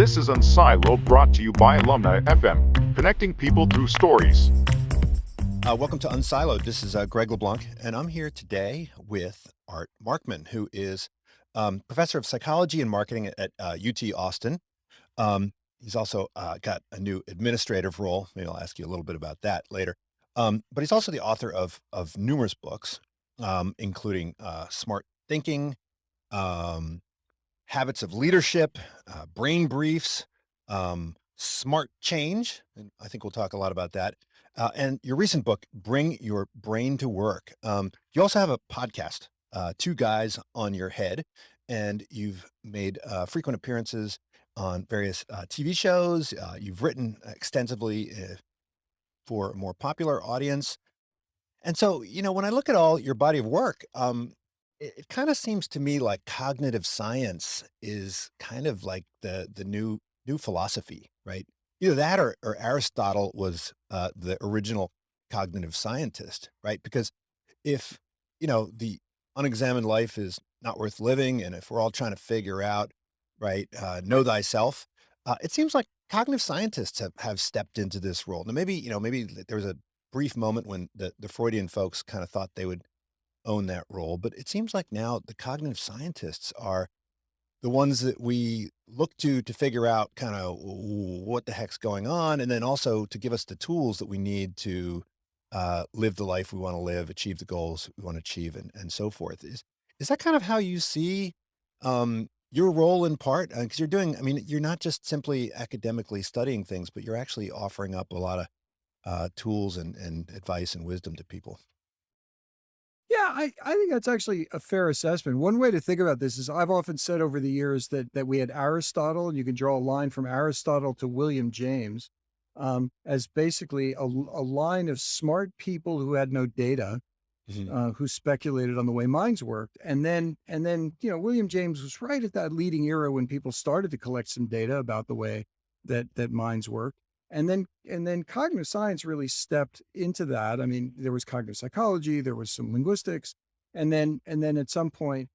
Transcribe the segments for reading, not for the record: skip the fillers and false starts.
This is Unsiloed, brought to you by Alumni FM, connecting people through stories. Welcome to Unsiloed. This is Greg LeBlanc, and I'm here today with Art Markman, who is professor of psychology and marketing at UT Austin. He's also got a new administrative role. Maybe I'll ask you a little bit about that later. But he's also the author of numerous books, including Smart Thinking, Habits of Leadership, Brain Briefs, Smart Change, and I think we'll talk a lot about that. And your recent book, Bring Your Brain to Work. You also have a podcast, Two Guys on Your Head, and you've made frequent appearances on various TV shows. You've written extensively for a more popular audience. And so, when I look at all your body of work, it kind of seems to me like cognitive science is kind of like the new philosophy, right? Either that or Aristotle was the original cognitive scientist, right? Because if the unexamined life is not worth living, and if we're all trying to figure out, right, know thyself, it seems like cognitive scientists have stepped into this role. Now, maybe there was a brief moment when the Freudian folks kind of thought they would own that role, but it seems like now the cognitive scientists are the ones that we look to figure out kind of what the heck's going on, and then also to give us the tools that we need to live the life we want to live, achieve the goals we want to achieve, and so forth. Is that kind of how you see your role in part? Because you're not just simply academically studying things, but you're actually offering up a lot of tools and advice and wisdom to people. Yeah, I think that's actually a fair assessment. One way to think about this is I've often said over the years that we had Aristotle, and you can draw a line from Aristotle to William James as basically a line of smart people who had no data, Mhm. who speculated on the way minds worked. And then William James was right at that leading era when people started to collect some data about the way that minds work. And then cognitive science really stepped into that. I mean, there was cognitive psychology, there was some linguistics, and then at some point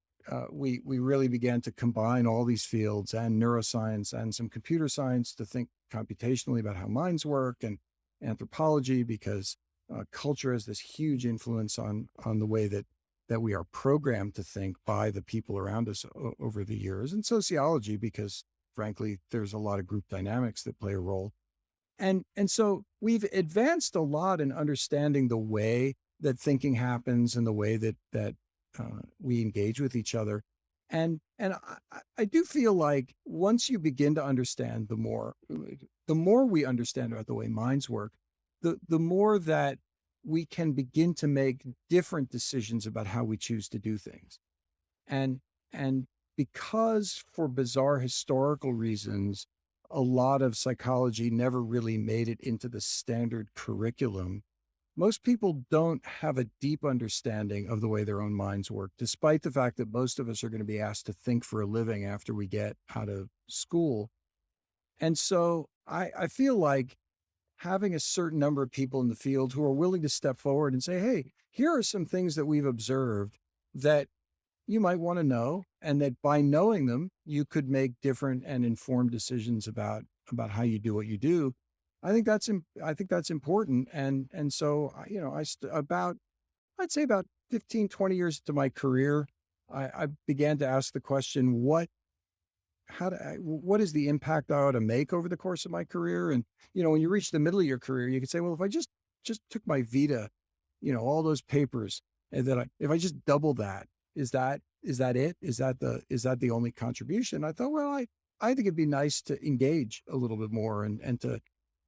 we really began to combine all these fields and neuroscience and some computer science to think computationally about how minds work, and anthropology, because culture has this huge influence on the way that we are programmed to think by the people around us over the years, and sociology, because frankly there's a lot of group dynamics that play a role. And so we've advanced a lot in understanding the way that thinking happens and the way that we engage with each other. And I do feel like once you begin to understand the more we understand about the way minds work, the more that we can begin to make different decisions about how we choose to do things. And and because for bizarre historical reasons, a lot of psychology never really made it into the standard curriculum, most people don't have a deep understanding of the way their own minds work, despite the fact that most of us are going to be asked to think for a living after we get out of school. And so I feel like having a certain number of people in the field who are willing to step forward and say, hey, here are some things that we've observed that you might want to know, and that by knowing them, you could make different and informed decisions about how you do what you do. I think that's important. And so about I'd say about 15, 20 years into my career, I began to ask the question, what is the impact I ought to make over the course of my career? And when you reach the middle of your career, you could say, well, if I just took my Vita, all those papers, and if I just double that, is that it? Is that the only contribution? I thought, well, I think it'd be nice to engage a little bit more, and to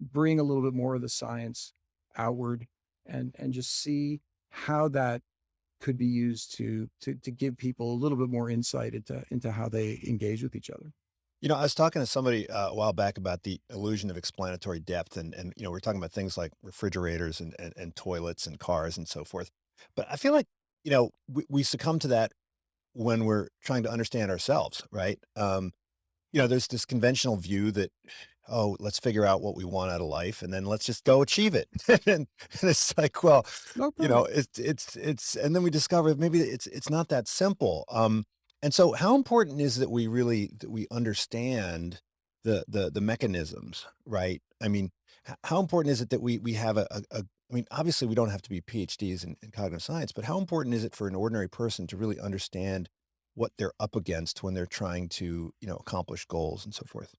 bring a little bit more of the science outward, and just see how that could be used to give people a little bit more insight into how they engage with each other. I was talking to somebody a while back about the illusion of explanatory depth, and we're talking about things like refrigerators and toilets and cars and so forth. But I feel like we succumb to that when we're trying to understand ourselves, right? There's this conventional view that, oh, let's figure out what we want out of life, and then let's just go achieve it. and it's like, well, No problem. and then we discover maybe it's not that simple. And so how important is that we understand the mechanisms, right? I mean, how important is it that we have I mean, obviously we don't have to be PhDs in cognitive science, but how important is it for an ordinary person to really understand what they're up against when they're trying to, accomplish goals and so forth?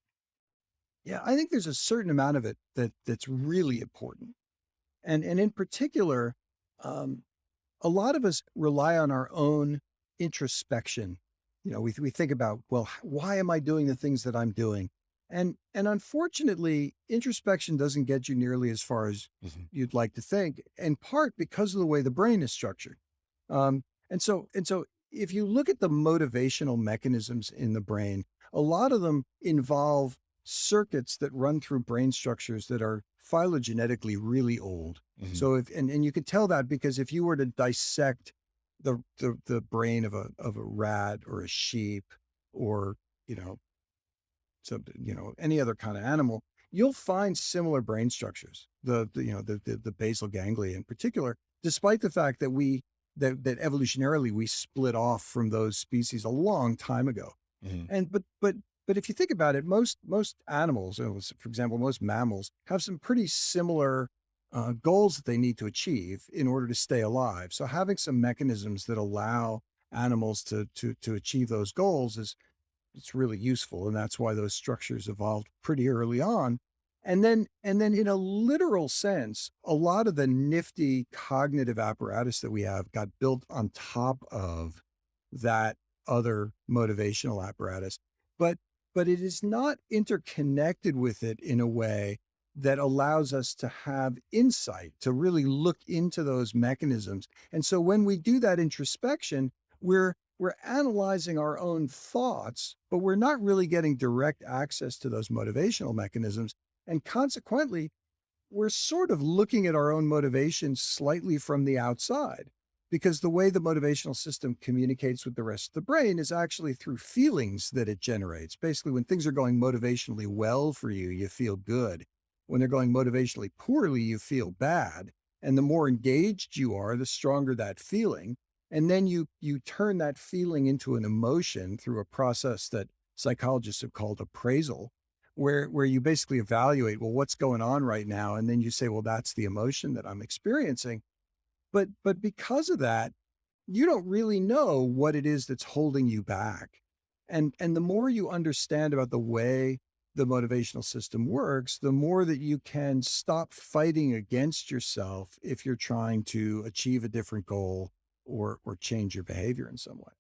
Yeah, I think there's a certain amount of it that's really important. And in particular, um, a lot of us rely on our own introspection. We think about, well, why am I doing the things that I'm doing? And unfortunately, introspection doesn't get you nearly as far as Mhm. you'd like to think, in part because of the way the brain is structured. And so if you look at the motivational mechanisms in the brain, a lot of them involve circuits that run through brain structures that are phylogenetically really old. Mhm. So and you could tell that because if you were to dissect the brain of a rat or a sheep or, you know, any other kind of animal, you'll find similar brain structures. The basal ganglia in particular, despite the fact that that evolutionarily we split off from those species a long time ago. Mhm. And but if you think about it, most animals, for example, most mammals have some pretty similar goals that they need to achieve in order to stay alive. So having some mechanisms that allow animals to achieve those goals is it's really useful, and that's why those structures evolved pretty early on. And then in a literal sense, a lot of the nifty cognitive apparatus that we have got built on top of that other motivational apparatus. But but it is not interconnected with it in a way that allows us to have insight, to really look into those mechanisms. And so when we do that introspection, we're analyzing our own thoughts, but we're not really getting direct access to those motivational mechanisms. And consequently, we're sort of looking at our own motivations slightly from the outside because the way the motivational system communicates with the rest of the brain is actually through feelings that it generates. Basically, when things are going motivationally well for you, you feel good. When they're going motivationally poorly, you feel bad. And the more engaged you are, the stronger that feeling. And then you turn that feeling into an emotion through a process that psychologists have called appraisal, where you basically evaluate, well, what's going on right now? And then you say, well, that's the emotion that I'm experiencing. But because of that, you don't really know what it is that's holding you back. And the more you understand about the way the motivational system works, the more that you can stop fighting against yourself if you're trying to achieve a different goal or change your behavior in some way.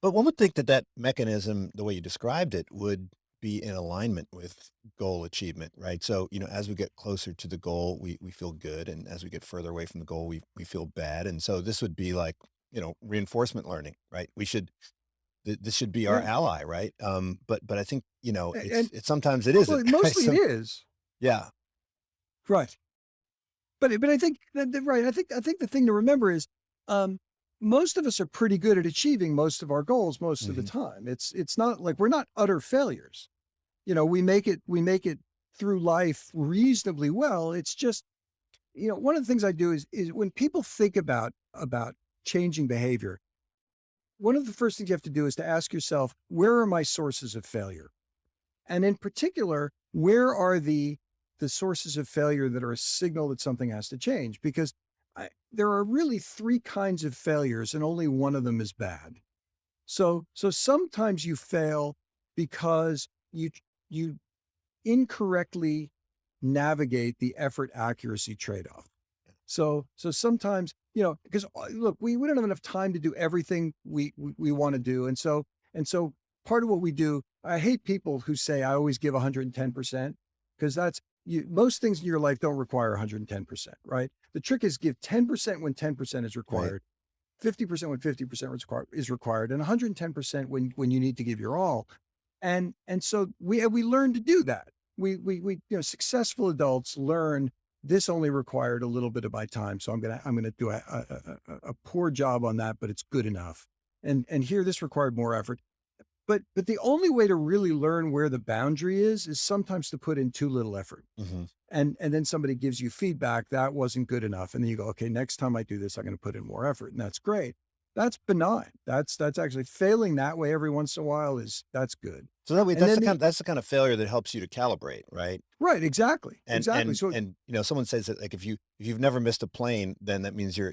But one would think that that mechanism, the way you described it, would be in alignment with goal achievement, right? So, as we get closer to the goal, we feel good. And as we get further away from the goal, we feel bad. And so this would be like, reinforcement learning, right? This should be our Yeah. ally, right? But I think, And it's sometimes it well, isn't, right? mostly it So, is. yeah. Right. But I think right. I think the thing to remember is um most of us are pretty good at achieving most of our goals most of the Mhm. time. It's not like we're not utter failures. We make it through life reasonably well. It's just, one of the things I do is when people think about changing behavior, one of the first things you have to do is to ask yourself, where are my sources of failure? And in particular, where are the sources of failure that are a signal that something has to change? Because there are really three kinds of failures, and only one of them is bad. So sometimes you fail because you incorrectly navigate the effort accuracy trade-off. So sometimes, because look, we don't have enough time to do everything we want to do. And so part of what we do, I hate people who say I always give 110% because most things in your life don't require 110%, right? The trick is give 10% when 10% is Right. required, 50% when 50% is required, and 110% when you need to give your all. And so we learn to do that. We successful adults learn this only required a little bit of my time, so I'm gonna do a poor job on that, but it's good enough. And here this required more effort. But the only way to really learn where the boundary is sometimes to put in too little effort. Hmm. And then somebody gives you feedback that wasn't good enough, and then you go, okay, next time I do this, I'm going to put in more effort, and that's great. that's benign. That's actually failing that way every once in a while that's good. So that way, And then that's the kind of failure that helps you to calibrate, right? right, exactly. And Exactly. So someone says that like if you've never missed a plane, then that means you're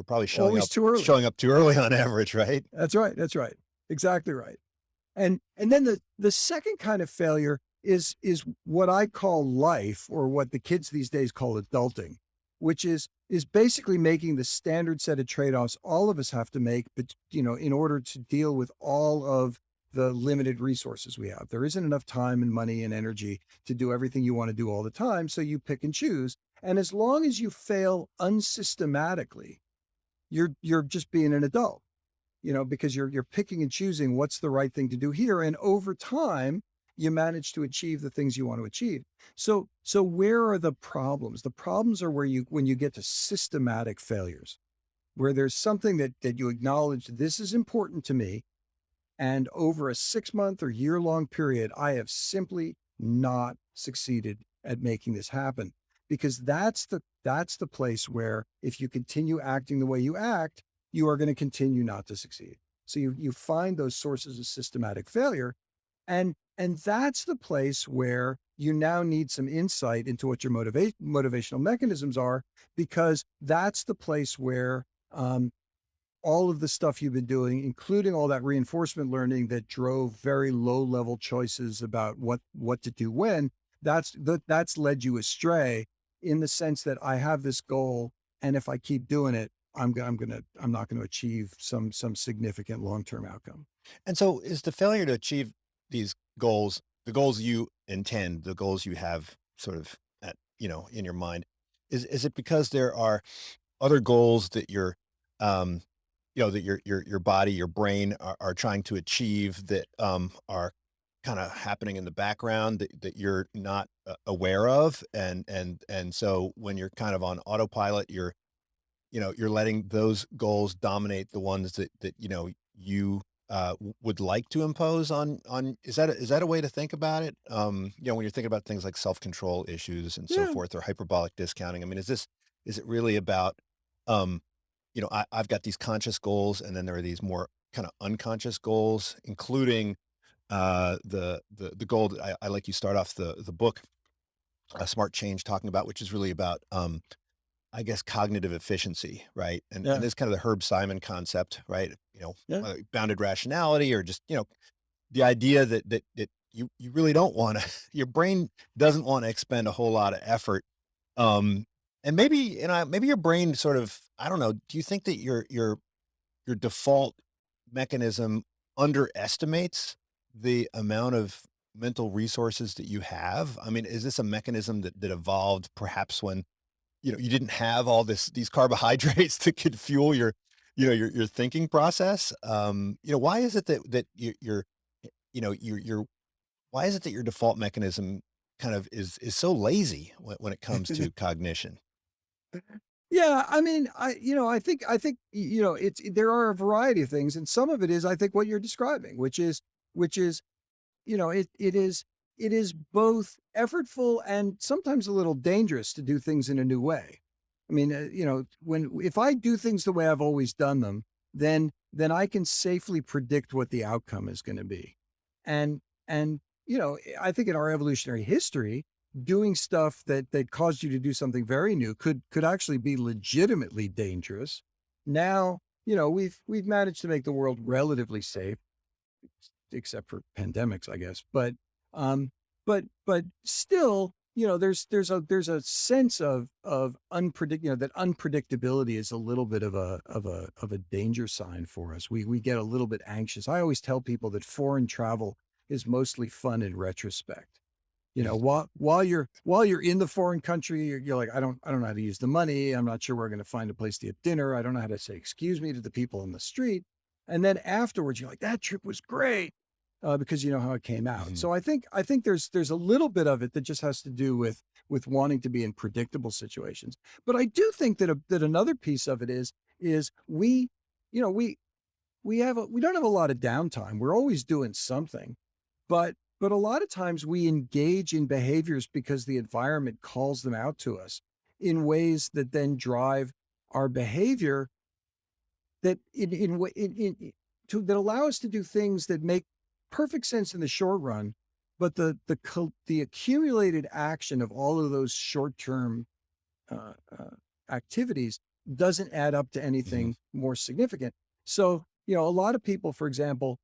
probably always too early. showing up too early on average, right? That's right. That's right. Exactly right. And then the second kind of failure is what I call life, or what the kids these days call adulting, which is basically making the standard set of trade-offs all of us have to make, but in order to deal with all of the limited resources we have. There isn't enough time and money and energy to do everything you want to do all the time, so you pick and choose. And as long as you fail unsystematically, you're just being an adult, because you're picking and choosing what's the right thing to do here. And over time, you manage to achieve the things you want to achieve. So where are the problems? The problems are when you get to systematic failures, where there's something that you acknowledge, this is important to me. And over a 6-month or year-long period, I have simply not succeeded at making this happen. Because that's the place where if you continue acting the way you act, you are going to continue not to succeed. So you find those sources of systematic failure, and that's the place where you now need some insight into what your motivational mechanisms are, because that's the place where all of the stuff you've been doing, including all that reinforcement learning that drove very low level choices about what to do when, that's led you astray, in the sense that I have this goal, and if I keep doing it, I'm not going to achieve some significant long-term outcome. And so is the failure to achieve these goals, the goals you intend, the goals you have sort of at, in your mind, is it because there are other goals that um, that your body, your brain are trying to achieve that, are kind of happening in the background that you're not aware of? And so when you're kind of on autopilot, you're letting those goals dominate the ones that you would like to impose on. Is that a way to think about it? When you're thinking about things like self-control issues and so Yeah. forth, or hyperbolic discounting. I mean, is it really about, I've got these conscious goals, and then there are these more kind of unconscious goals, including the goal that I like you start off the book, Smart Change, talking about, which is really about, I guess, cognitive efficiency, right? And Yeah. this is kind of the Herb Simon concept, right? Yeah. Bounded rationality, or just, the idea that you really don't want to, your brain doesn't want to expend a whole lot of effort. Um, and maybe, maybe your brain sort of, I don't know, do you think that your default mechanism underestimates the amount of mental resources that you have? I mean, is this a mechanism that evolved perhaps when, you didn't have all these carbohydrates that could fuel your thinking process? Why is it that why is it that your default mechanism kind of is so lazy when it comes to cognition? Yeah, I mean, I think it's there are a variety of things, and some of it is, I think, what you're describing, which is it is both effortful and sometimes a little dangerous to do things in a new way. I mean, when if I do things the way I've always done them, then I can safely predict what the outcome is going to be. And I think in our evolutionary history, doing stuff that caused you to do something very new could actually be legitimately dangerous. Now, we've managed to make the world relatively safe, except for pandemics, I guess. But still, there's a sense of that unpredictability is a little bit of a danger sign for us. We get a little bit anxious. I always tell people that foreign travel is mostly fun in retrospect. While you're in the foreign country, you're like, I don't know how to use the money. I'm not sure where I'm going to find a place to get dinner. I don't know how to say excuse me to the people in the street. And then afterwards, you're like, that trip was great, because you know how it came out. Mhm. So I think there's a little bit of it that just has to do with wanting to be in predictable situations. But I do think that another piece of it is you know we don't have a lot of downtime. We're always doing something, but a lot of times we engage in behaviors because the environment calls them out to us in ways that then drive our behavior that that allow us to do things that make perfect sense in the short run, but the accumulated action of all of those short-term uh, uh, activities doesn't add up to Mhm. anything more significant. So, a lot of people, for example,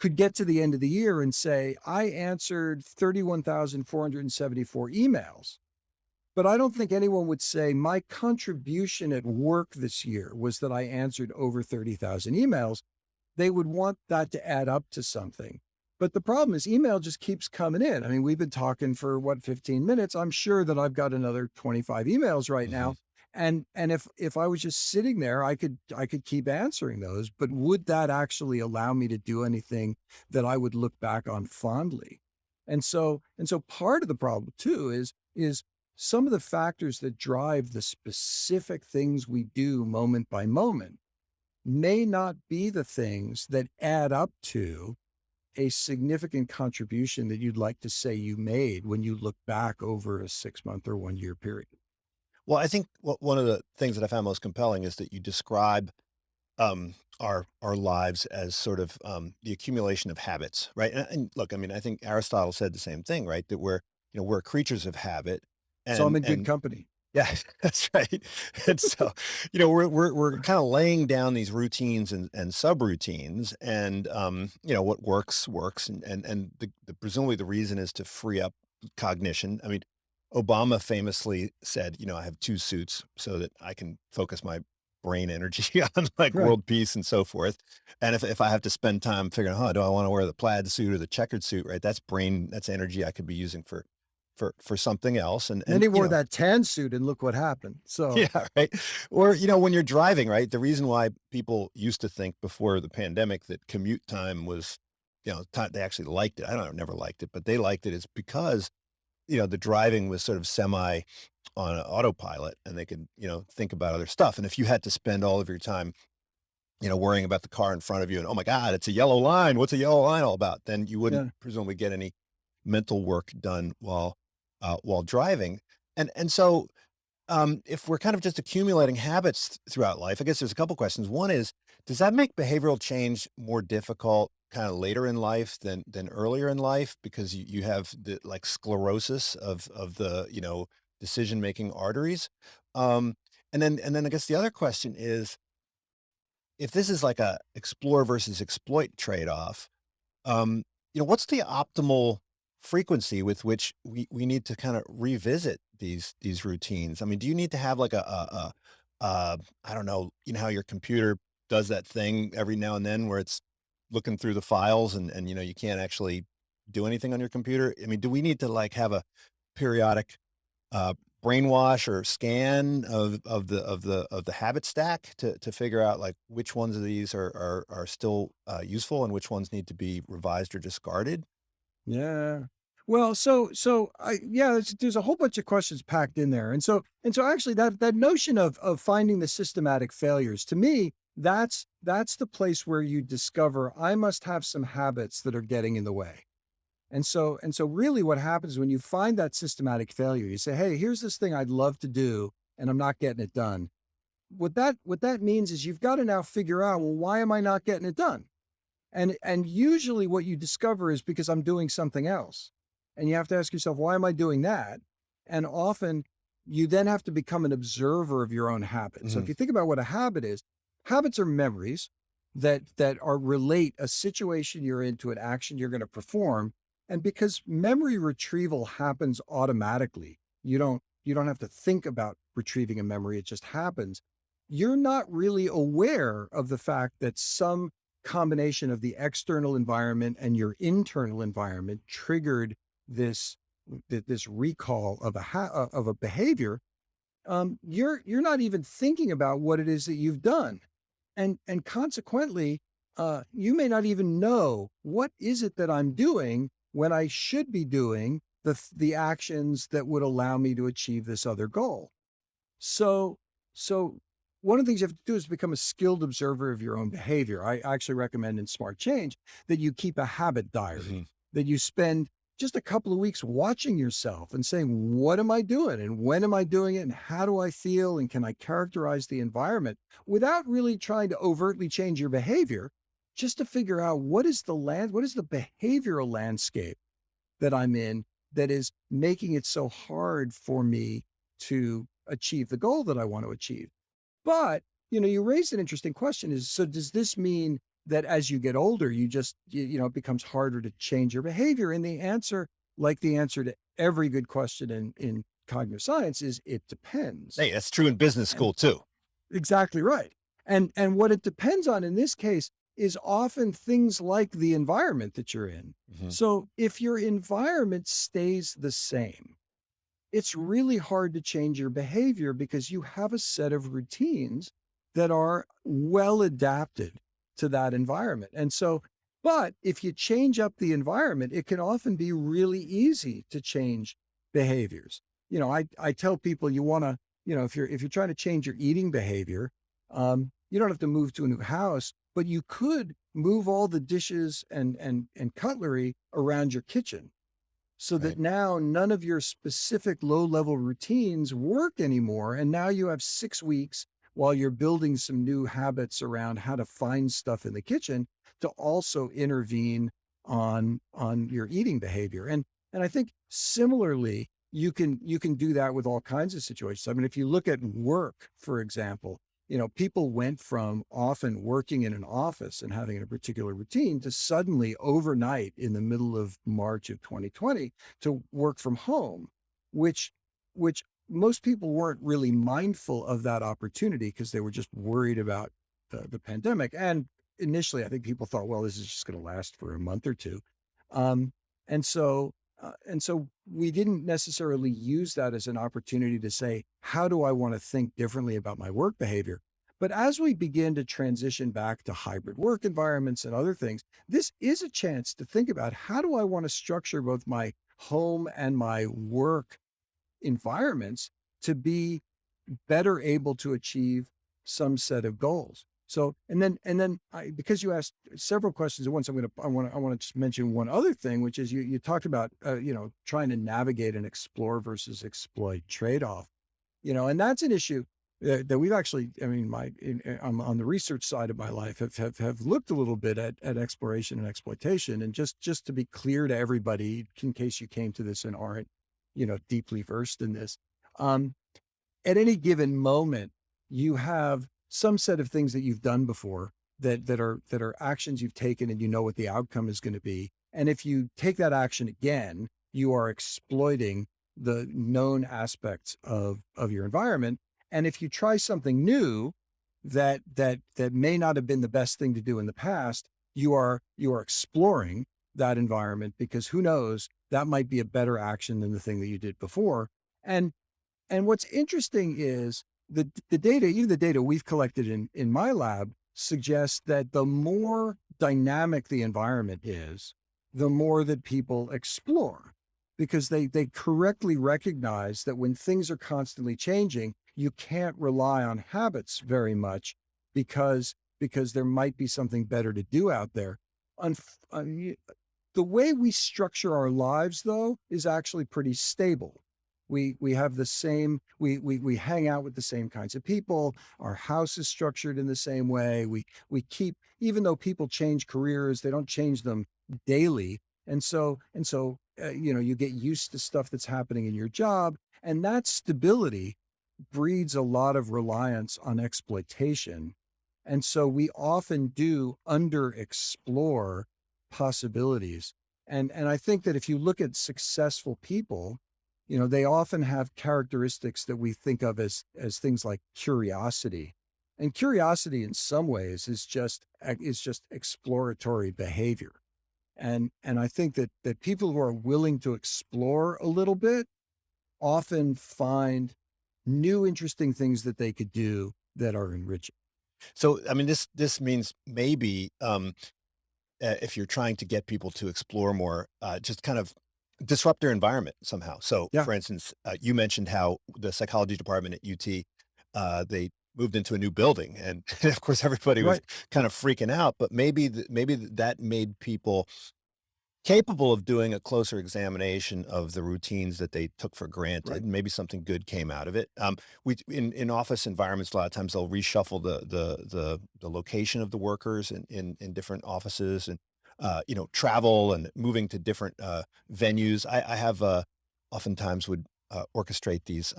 could get to the end of the year and say, I answered 31,474 emails. But I don't think anyone would say my contribution at work this year was that I answered over 30,000 emails. They would want that to add up to something. But the problem is email just keeps coming in. I mean, we've been talking for what, 15 minutes. I'm sure that I've got another 25 emails right Mhm. now. And if I was just sitting there, I could keep answering those, but would that actually allow me to do anything that I would look back on fondly? And so part of the problem too is some of the factors that drive the specific things we do moment by moment may not be the things that add up to a significant contribution that you'd like to say you made when you look back over a 6-month or 1-year period. Well, I think one of the things that I found most compelling is that you describe our lives as sort of the accumulation of habits, right? And look, I mean, I think Aristotle said the same thing, right? That we're creatures of habit, So I'm in good and company. yeah, that's right. And so, we're kind of laying down these routines and subroutines, and what works, and presumably the reason is to free up cognition. I mean, Obama famously said, I have two suits so that I can focus my brain energy on like Right. world peace and so forth. And if I have to spend time figuring out, do I want to wear the plaid suit or the checkered suit, right? That's energy I could be using for something else. And Then he wore that tan suit and look what happened. So yeah, right. Or, when you're driving, right? The reason why people used to think before the pandemic that commute time was, they actually liked it. I don't know, never liked it, but they liked it is because, the driving was sort of semi on autopilot and they could, think about other stuff. And if you had to spend all of your time, worrying about the car in front of you and, oh my God, it's a yellow line. What's a yellow line all about? Then you wouldn't yeah. presumably get any mental work done while driving. And so, if we're kind of just accumulating habits throughout life, I guess there's a couple questions. One is, does that make behavioral change more difficult kind of later in life than earlier in life because you have the like sclerosis of the, decision-making arteries? Um, and then I guess the other question is, if this is like a explore versus exploit trade-off, um, what's the optimal frequency with which we need to kind of revisit these routines? I mean, do you need to have like I don't know, how your computer does that thing every now and then where it's looking through the files and you can't actually do anything on your computer? I mean, do we need to like have a periodic uh, brainwash or scan of the habit stack to figure out like which ones of these are still useful and which ones need to be revised or discarded? Yeah. Well, there's a whole bunch of questions packed in there. And so actually that notion of finding the systematic failures, to me, that's the place where you discover I must have some habits that are getting in the way. And so really what happens when you find that systematic failure, you say, "Hey, here's this thing I'd love to do and I'm not getting it done." What that means is you've got to now figure out, well, why am I not getting it done? And usually what you discover is because I'm doing something else. And you have to ask yourself, why am I doing that? And often you then have to become an observer of your own habits. So Hmm. if you think about what a habit is, habits are memories that are relate a situation you're in to an action you're going to perform. And because memory retrieval happens automatically, you don't have to think about retrieving a memory, it just happens. You're not really aware of the fact that some combination of the external environment and your internal environment triggered this this recall of of a behavior. You're not even thinking about what it is that you've done, and consequently, you may not even know what is it that I'm doing when I should be doing the actions that would allow me to achieve this other goal. So, so one of the things you have to do is become a skilled observer of your own behavior. I actually recommend in Smart Change that you keep a habit Hmm. diary, that you spend just a couple of weeks watching yourself and saying, what am I doing? And when am I doing it? And how do I feel? And can I characterize the environment without really trying to overtly change your behavior, just to figure out what is the behavioral landscape that I'm in that is making it so hard for me to achieve the goal that I want to achieve. But, you raised an interesting question is, so does this mean that as you get older, it becomes harder to change your behavior? And the answer, like the answer to every good question in cognitive science, is it depends. Hey, that's true in business And school too. exactly right. And what it depends on in this case is often things like the environment that you're in. Mhm. So if your environment stays the same, it's really hard to change your behavior because you have a set of routines that are well adapted to that environment. And so, but if you change up the environment, it can often be really easy to change behaviors. I tell people you want to, if you're trying to change your eating behavior, you don't have to move to a new house, but you could move all the dishes and cutlery around your kitchen so that Right. now none of your specific low-level routines work anymore. And now you have 6 weeks while you're building some new habits around how to find stuff in the kitchen to also intervene on your eating behavior. And I think similarly, you can do that with all kinds of situations. I mean, if you look at work, for example, people went from often working in an office and having a particular routine to suddenly overnight in the middle of March of 2020 to work from home, which which most people weren't really mindful of that opportunity because they were just worried about the pandemic. And initially, I think people thought, well, this is just going to last for a month or two. Um, and so we didn't necessarily use that as an opportunity to say, how do I want to think differently about my work behavior? But as we begin to transition back to hybrid work environments and other things, this is a chance to think about, how do I want to structure both my home and my work environments to be better able to achieve some set of goals. So, because you asked several questions at once, I want to just mention one other thing, which is you talked about, trying to navigate and explore versus exploit trade-off, and that's an issue that we've actually, I mean, on the research side of my life have looked a little bit at exploration and exploitation. And just to be clear to everybody, in case you came to this and aren't, deeply versed in this, um, at any given moment, you have some set of things that you've done before that are actions you've taken, and you know what the outcome is going to be. And if you take that action again, you are exploiting the known aspects of your environment. And if you try something new that may not have been the best thing to do in the past, you are exploring that environment, because who knows, that might be a better action than the thing that you did before. And and what's interesting is the data, even the data we've collected in my lab, suggests that the more dynamic the environment is, the more that people explore, because they correctly recognize that when things are constantly changing, you can't rely on habits very much, because there might be something better to do out there. Unf- uh, y- the way we structure our lives, though, is actually pretty stable. We have the same, we hang out with the same kinds of people. Our house is structured in the same way. We keep, even though people change careers, they don't change them daily. And so you get used to stuff that's happening in your job, and that stability breeds a lot of reliance on exploitation. And so we often do underexplore possibilities. And I think that if you look at successful people, they often have characteristics that we think of as things like curiosity. And curiosity in some ways is just exploratory behavior. And I think that people who are willing to explore a little bit often find new interesting things that they could do that are enriching. So, I mean, this means maybe if you're trying to get people to explore more, just kind of disrupt their environment somehow. So, Yeah, for instance, you mentioned how the psychology department at UT, they moved into a new building, and of course, everybody was right. kind of freaking out. But maybe that made people capable of doing a closer examination of the routines that they took for Right. granted. And maybe something good came out of it. We in office environments, a lot of times they'll reshuffle the location of the workers in different offices, and travel and moving to different venues. I have oftentimes would orchestrate these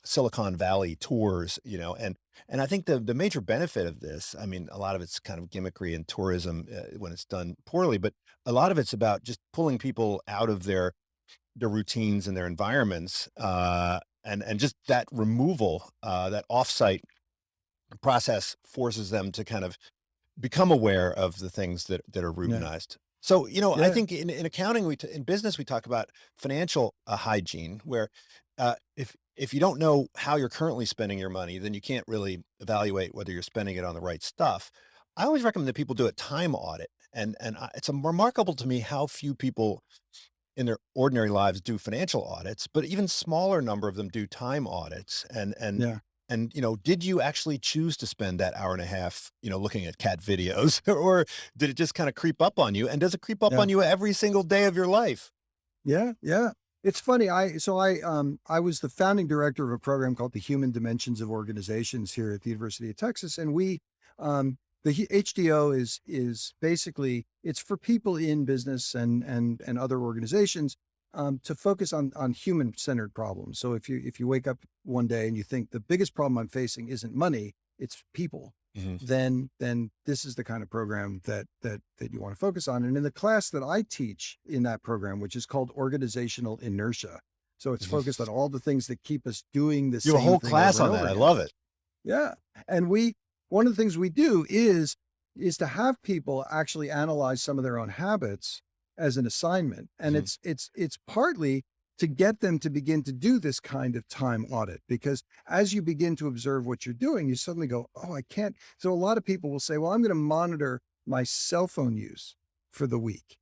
Silicon Valley tours, and I think the major benefit of this, I mean, a lot of it's kind of gimmickry and tourism when it's done poorly, but a lot of it's about just pulling people out of their routines and their environments, and just that removal, that offsite process forces them to kind of become aware of the things that are Yeah. routinized. So, I Yeah. think in accounting, in business, we talk about financial hygiene, where if you don't know how you're currently spending your money, then you can't really evaluate whether you're spending it on the right stuff. I always recommend that people do a time audit, and it's remarkable to me how few people in their ordinary lives do financial audits, but even smaller number of them do time audits. Yeah. And did you actually choose to spend that hour and a half, looking at cat videos, or did it just kind of creep up on you? And does it creep up Yeah. on you every single day of your life? Yeah. Yeah. It's funny. I was the founding director of a program called the Human Dimensions of Organizations here at the University of Texas, and the HDO is basically, it's for people in business and other organizations, to focus on human centered problems. So if you wake up one day and you think the biggest problem I'm facing isn't money, it's people, Mhm. then this is the kind of program that you want to focus on. And in the class that I teach in that program, which is called organizational inertia, so it's Mhm. focused on all the things that keep us doing the You have a same whole thing over class and on over that. I again. love it. Yeah. And one of the things we do is to have people actually analyze some of their own habits as an assignment. And Mhm. it's partly to get them to begin to do this kind of time audit, because as you begin to observe what you're doing, you suddenly go, "Oh, I can't." So a lot of people will say, "Well, I'm going to monitor my cell phone use for the week."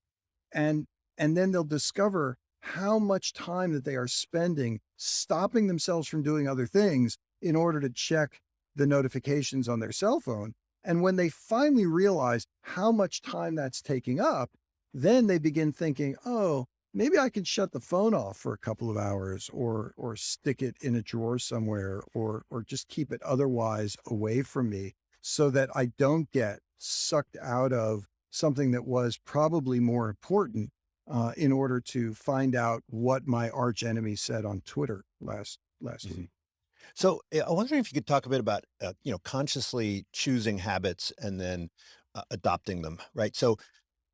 And then they'll discover how much time that they are spending stopping themselves from doing other things in order to check the notifications on their cell phone. And when they finally realize how much time that's taking up, then they begin thinking, "Oh, maybe I can shut the phone off for a couple of hours, or stick it in a drawer somewhere, or just keep it otherwise away from me, so that I don't get sucked out of something that was probably more important, in order to find out what my arch enemy said on Twitter last Mhm. week." So I wonder if you could talk a bit about, consciously choosing habits and then adopting them, right? So,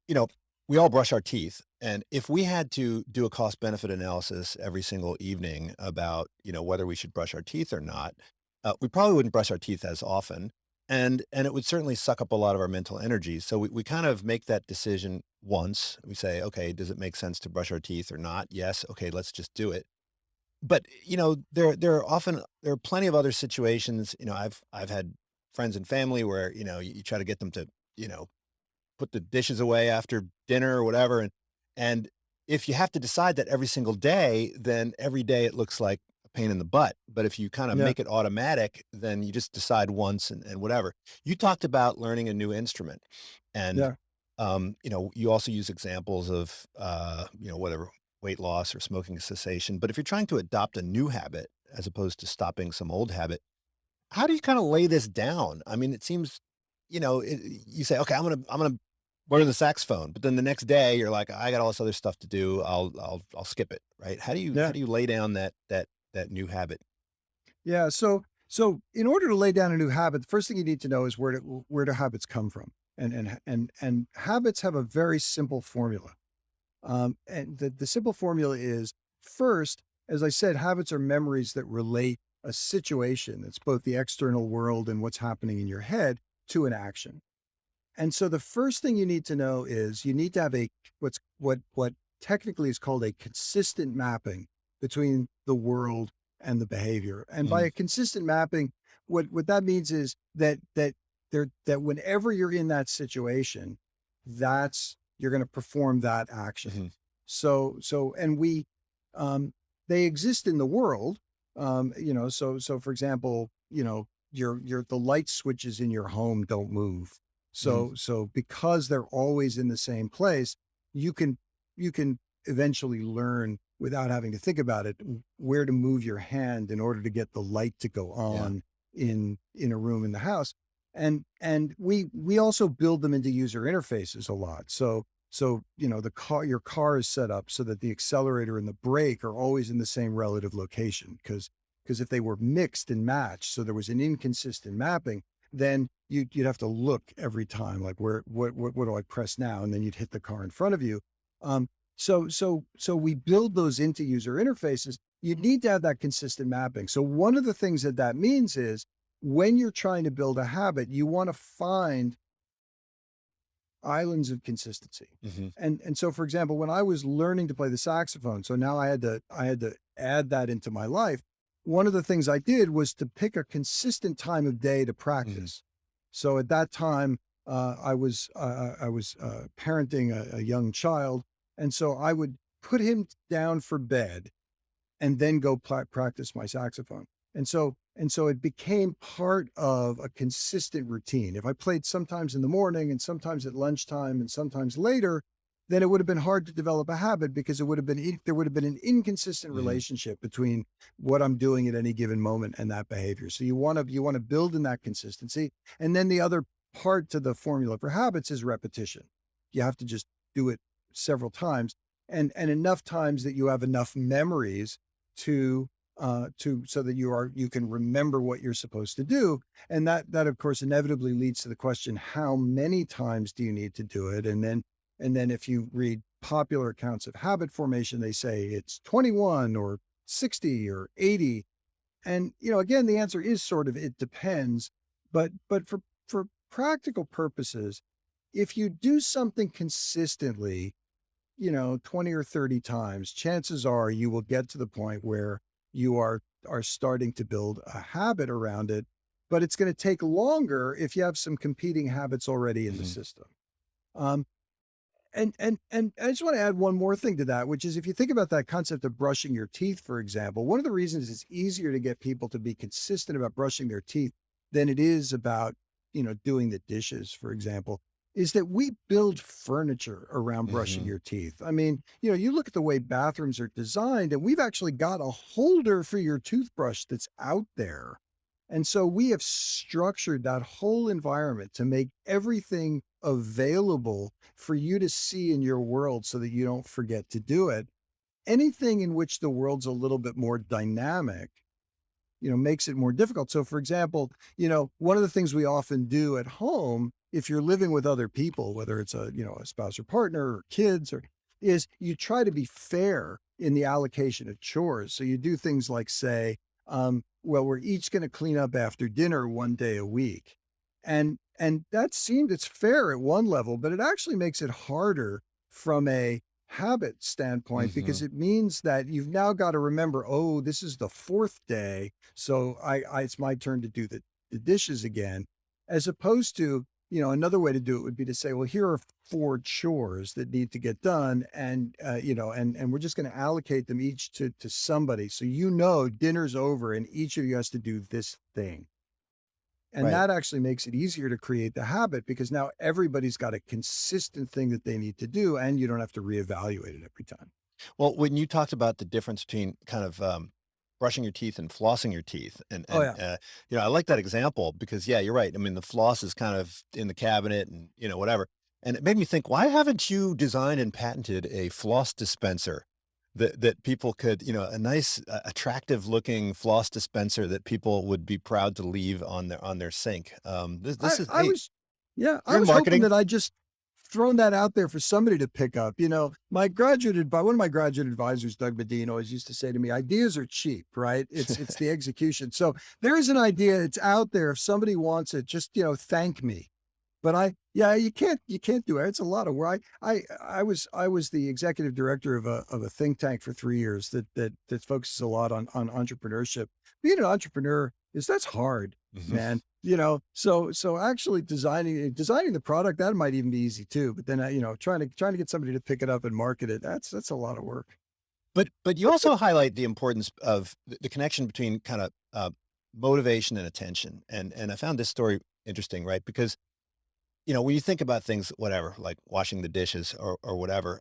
you know, we all brush our teeth. And if we had to do a cost benefit analysis every single evening about, whether we should brush our teeth or not, we probably wouldn't brush our teeth as often. And it would certainly suck up a lot of our mental energy. So we kind of make that decision once. We say, okay, does it make sense to brush our teeth or not? Yes. Okay, let's just do it. But, there are plenty of other situations. I've had friends and family where, you try to get them to, you know, put the dishes away after dinner or whatever. And if you have to decide that every single day, then every day it looks like a pain in the butt. But if you kind of Yeah, make it automatic, then you just decide once and whatever. You talked about learning a new instrument, and yeah, you also use examples of whatever, weight loss or smoking cessation. But if you're trying to adopt a new habit as opposed to stopping some old habit, how do you kinda lay this down? I mean, it seems, you say, "Okay, I'm gonna learn the saxophone," but then the next day you're like, "I got all this other stuff to do. I'll skip it," right? How yeah, do you lay down that new habit? yeah. So in order to lay down a new habit, the first thing you need to know is where do habits come from, and habits have a very simple formula. And the simple formula is, first, as I said, habits are memories that relate a situation that's both the external world and what's happening in your head to an action. And so the first thing you need to know is you need to have what technically is called a consistent mapping between the world and the behavior. And by Mhm, a consistent mapping, what that means is that whenever you're in that situation, that's you're going to perform that action. mhm, And um, they exist in the world. So for example, the light switches in your home don't move. mhm, So because they're always in the same place, you can can eventually learn without having to think about it where to move your hand in order to get the light to go Yeah. on in a room in the house. And we also build them into user interfaces a lot. So your car is set up so that the accelerator and the brake are always in the same relative location, because if they were mixed and matched, so there was an inconsistent mapping, then you'd have to look every time, like what do I press now, and then you'd hit the car in front of you. So we build those into user interfaces. You need to have that consistent mapping. So one of the things that means is when you're trying to build a habit, you want to find islands of consistency. Hmm. And so, for example, when I was learning to play the saxophone, so now I had to add that into my life. One of the things I did was to pick a consistent time of day to practice. So at that time, I was parenting a young child, and so I would put him down for bed and then go practice my saxophone. And so it became part of a consistent routine. If I played sometimes in the morning and sometimes at lunchtime and sometimes later, then it would have been hard to develop a habit, because there would have been an inconsistent Hmm. relationship between what I'm doing at any given moment and that behavior. So you want to build in that consistency. And then the other part to the formula for habits is repetition. You have to just do it several times, and enough times that you have enough memories to so that you can remember what you're supposed to do. And that of course inevitably leads to the question, how many times do you need to do it? And then if you read popular accounts of habit formation, they say it's 21 or 60 or 80. And again, the answer is sort of it depends. But for practical purposes, if you do something consistently, 20 or 30 times, chances are you will get to the point where you are starting to build a habit around it. But it's going to take longer if you have some competing habits already in the Hmm. system. Um, and I just want to add one more thing to that, which is, if you think about that concept of brushing your teeth, for example, one of the reasons it's easier to get people to be consistent about brushing their teeth than it is about, doing the dishes, for example, is that we build furniture around brushing Hmm. your teeth. I mean, you look at the way bathrooms are designed, and we've actually got a holder for your toothbrush that's out there. And so we have structured that whole environment to make everything available for you to see in your world so that you don't forget to do it. Anything in which the world's a little bit more dynamic, makes it more difficult. So, for example, one of the things we often do at home, if you're living with other people, whether it's a spouse or partner or kids, is you try to be fair in the allocation of chores. So you do things like say, well, we're each going to clean up after dinner one day a week. And it's fair at one level, but it actually makes it harder from a habit standpoint, Hmm. because it means that you've now got to remember, oh, this is the fourth day, so I it's my turn to do the dishes again, as opposed to, another way to do it would be to say, well, here are four chores that need to get done, and and we're just going to allocate them each to somebody, so dinner's over and each of you has to do this thing. And Right. that actually makes it easier to create the habit, because now everybody's got a consistent thing that they need to do, and you don't have to reevaluate it every time. Well, when you talked about the difference between kind of brushing your teeth and flossing your teeth, Oh yeah. I like that example because yeah, you're right. I mean, the floss is kind of in the cabinet and whatever. And it made me think, why haven't you designed and patented a floss dispenser that people could, a nice, attractive looking floss dispenser that people would be proud to leave on their sink. This is, I hey, was, yeah, I you're in was hoping marketing. that I just thrown that out there for somebody to pick up. One of my graduate advisors, Doug Medina, always used to say to me, ideas are cheap, right? It's the execution. So there is an idea, it's out there. If somebody wants it, just, thank me. But yeah, you can't do it. It's a lot of work. I was the executive director of a think tank for 3 years that focuses a lot on entrepreneurship. Being an entrepreneur that's hard, Mhm. man. So actually designing the product, that might even be easy too. But then trying to get somebody to pick it up and market it, that's a lot of work. But you also highlight the importance of the connection between kind of motivation and attention. And I found this story interesting, right? Because when you think about things, whatever, like washing the dishes or whatever,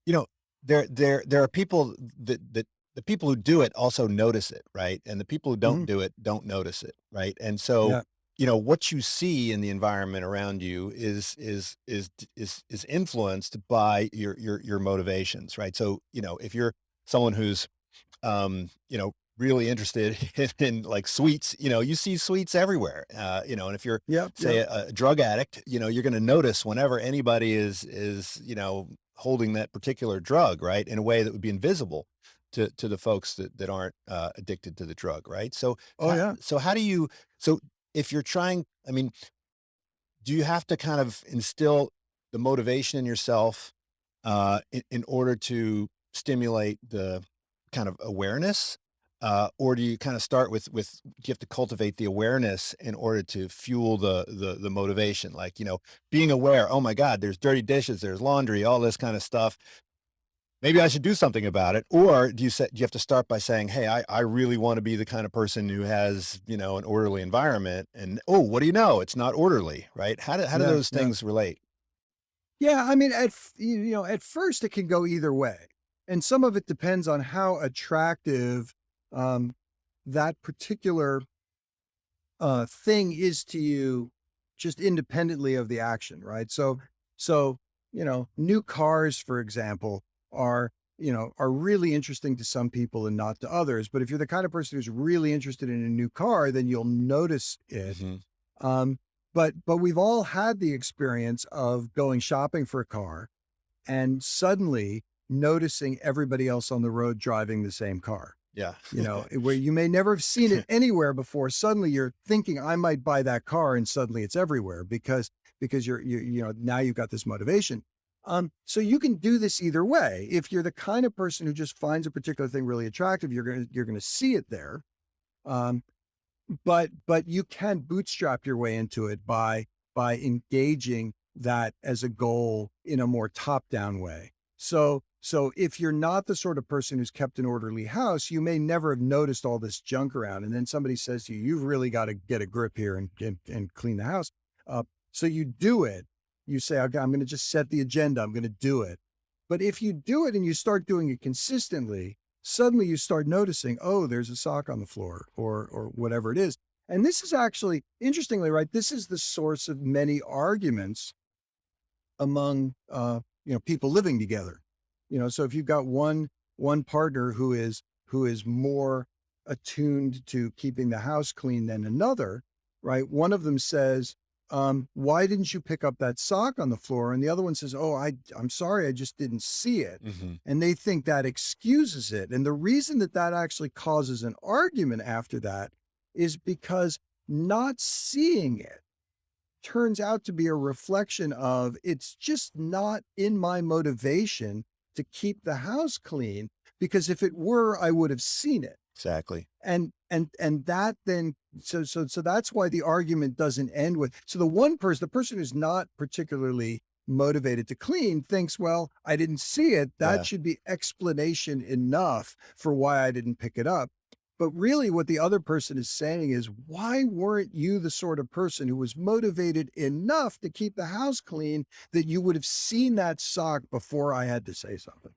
You know, there are people that the people who do it also notice it, right? And the people who don't Mhm. do it don't notice it, right? And so, Yeah. what you see in the environment around you is influenced by your motivations, right? So, if you're someone who's really interested in like sweets, you see sweets everywhere. And if you're, Yep. say, Yep. a drug addict, you're going to notice whenever anybody is holding that particular drug, right, in a way that would be invisible to the folks that aren't addicted to the drug, right? So, Oh, yeah. so how do you? So if you're trying, I mean, do you have to kind of instill the motivation in yourself in order to stimulate the kind of awareness? Or do you kind of start with do you have to cultivate the awareness in order to fuel the motivation? Like, being aware, oh my God, there's dirty dishes, there's laundry, all this kind of stuff. Maybe I should do something about it. Or do you have to start by saying, hey, I really want to be the kind of person who has, an orderly environment. And oh, what do you know? It's not orderly, right? How do Yeah. those Yeah. things relate? Yeah, I mean, at first it can go either way, and some of it depends on how attractive um, that particular thing is to you, just independently of the action, right? So new cars, for example, are really interesting to some people and not to others. But if you're the kind of person who's really interested in a new car, then you'll notice it. Hmm. um, but we've all had the experience of going shopping for a car and suddenly noticing everybody else on the road driving the same car. Yeah. Where you may never have seen it anywhere before. Suddenly you're thinking, I might buy that car, and suddenly it's everywhere because now you've got this motivation. So you can do this either way. If you're the kind of person who just finds a particular thing really attractive, you're gonna see it there. Um, but you can bootstrap your way into it by engaging that as a goal in a more top-down way. So if you're not the sort of person who's kept an orderly house, you may never have noticed all this junk around. And then somebody says to you, you've really got to get a grip here and clean the house. So you do it. You say, okay, I'm going to just set the agenda. I'm going to do it. But if you do it and you start doing it consistently, suddenly you start noticing, oh, there's a sock on the floor or whatever it is. And this is actually, interestingly, right, this is the source of many arguments among people living together. So if you've got one partner who is more attuned to keeping the house clean than another, right? One of them says, why didn't you pick up that sock on the floor? And the other one says, oh, I'm sorry, I just didn't see it. Hmm. And they think that excuses it. And the reason that actually causes an argument after that is because not seeing it turns out to be a reflection of, it's just not in my motivation to keep the house clean, because if it were, I would have seen it. Exactly. And that then, so that's why the argument doesn't end with, so the person who's not particularly motivated to clean thinks, well, I didn't see it, that Yeah. should be explanation enough for why I didn't pick it up. But really what the other person is saying is, why weren't you the sort of person who was motivated enough to keep the house clean that you would have seen that sock before I had to say something?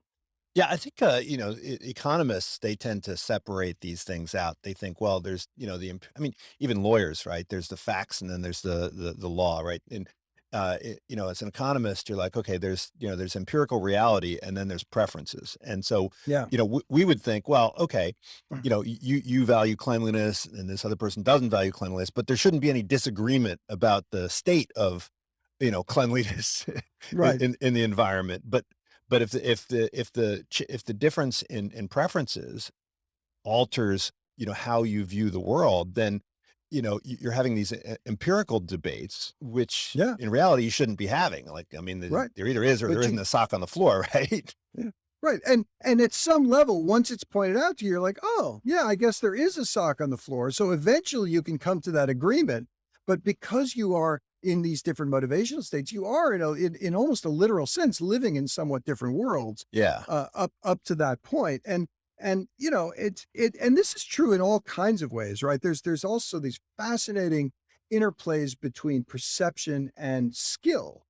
Yeah, I think, economists, they tend to separate these things out. They think, well, there's, I mean, even lawyers, right? There's the facts and then there's the law, right? And, as an economist, you're like, okay, there's empirical reality and then there's preferences. And so, Yeah. we would think, well, okay, you value cleanliness and this other person doesn't value cleanliness, but there shouldn't be any disagreement about the state of, cleanliness Right. in the environment. But if the difference in preferences alters, how you view the world, then, you're having these empirical debates, which Yeah. in reality you shouldn't be having. Like, I mean, Right. there either is or there But isn't a sock on the floor, right? yeah. Right. And at some level, once it's pointed out to you, you're like, oh, yeah, I guess there is a sock on the floor. So eventually you can come to that agreement. But because you are in these different motivational states, you are in almost a literal sense living in somewhat different worlds Yeah. up to that point. And and this is true in all kinds of ways, right? There's also these fascinating interplays between perception and skill.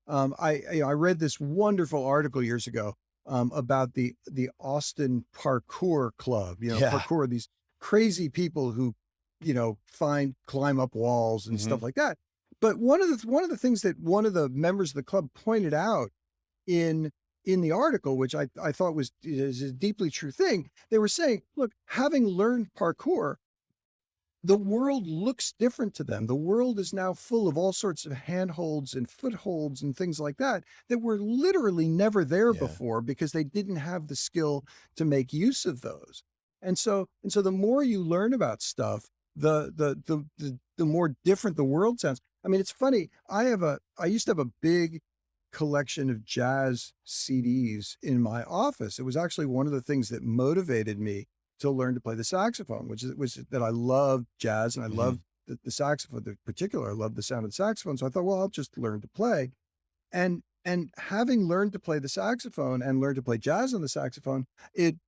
I read this wonderful article years ago about the Austin Parkour Club. Yeah. Parkour, these crazy people who, climb up walls and Hmm. stuff like that. But one of the things that one of the members of the club pointed out in the article, which I thought is a deeply true thing, they were saying, look, having learned parkour, the world looks different to them. The world is now full of all sorts of handholds and footholds and things like that that were literally never there Yeah. before because they didn't have the skill to make use of those. And so the more you learn about stuff, the more different the world sounds. I mean, it's funny. I used to have a big collection of jazz CDs in my office. It was actually one of the things that motivated me to learn to play the saxophone, which was that I loved jazz and I Hmm. loved the saxophone in particular. I loved the sound of the saxophone. So I thought, well, I'll just learn to play. And having learned to play the saxophone and learned to play jazz on the saxophone, it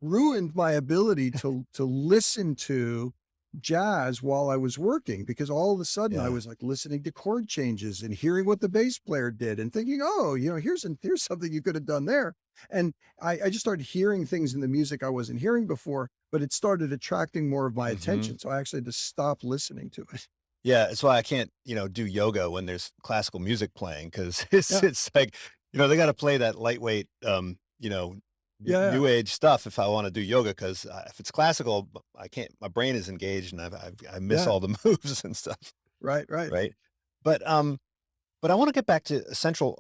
ruined my ability to listen to jazz while I was working, because all of a sudden I Yeah. was like listening to chord changes and hearing what the bass player did and thinking, oh, here's something you could have done there. And I just started hearing things in the music I wasn't hearing before, but it started attracting more of my Hmm. attention. So I actually had to stop listening to it. Yeah, it's why I can't, do yoga when there's classical music playing because it's Yeah. it's like, they got to play that lightweight, Yeah. Yeah. new age stuff if I want to do yoga because if it's classical, I can't. My brain is engaged and I miss Yeah. all the moves and stuff, Right. Right. right? But but I want to get back to a central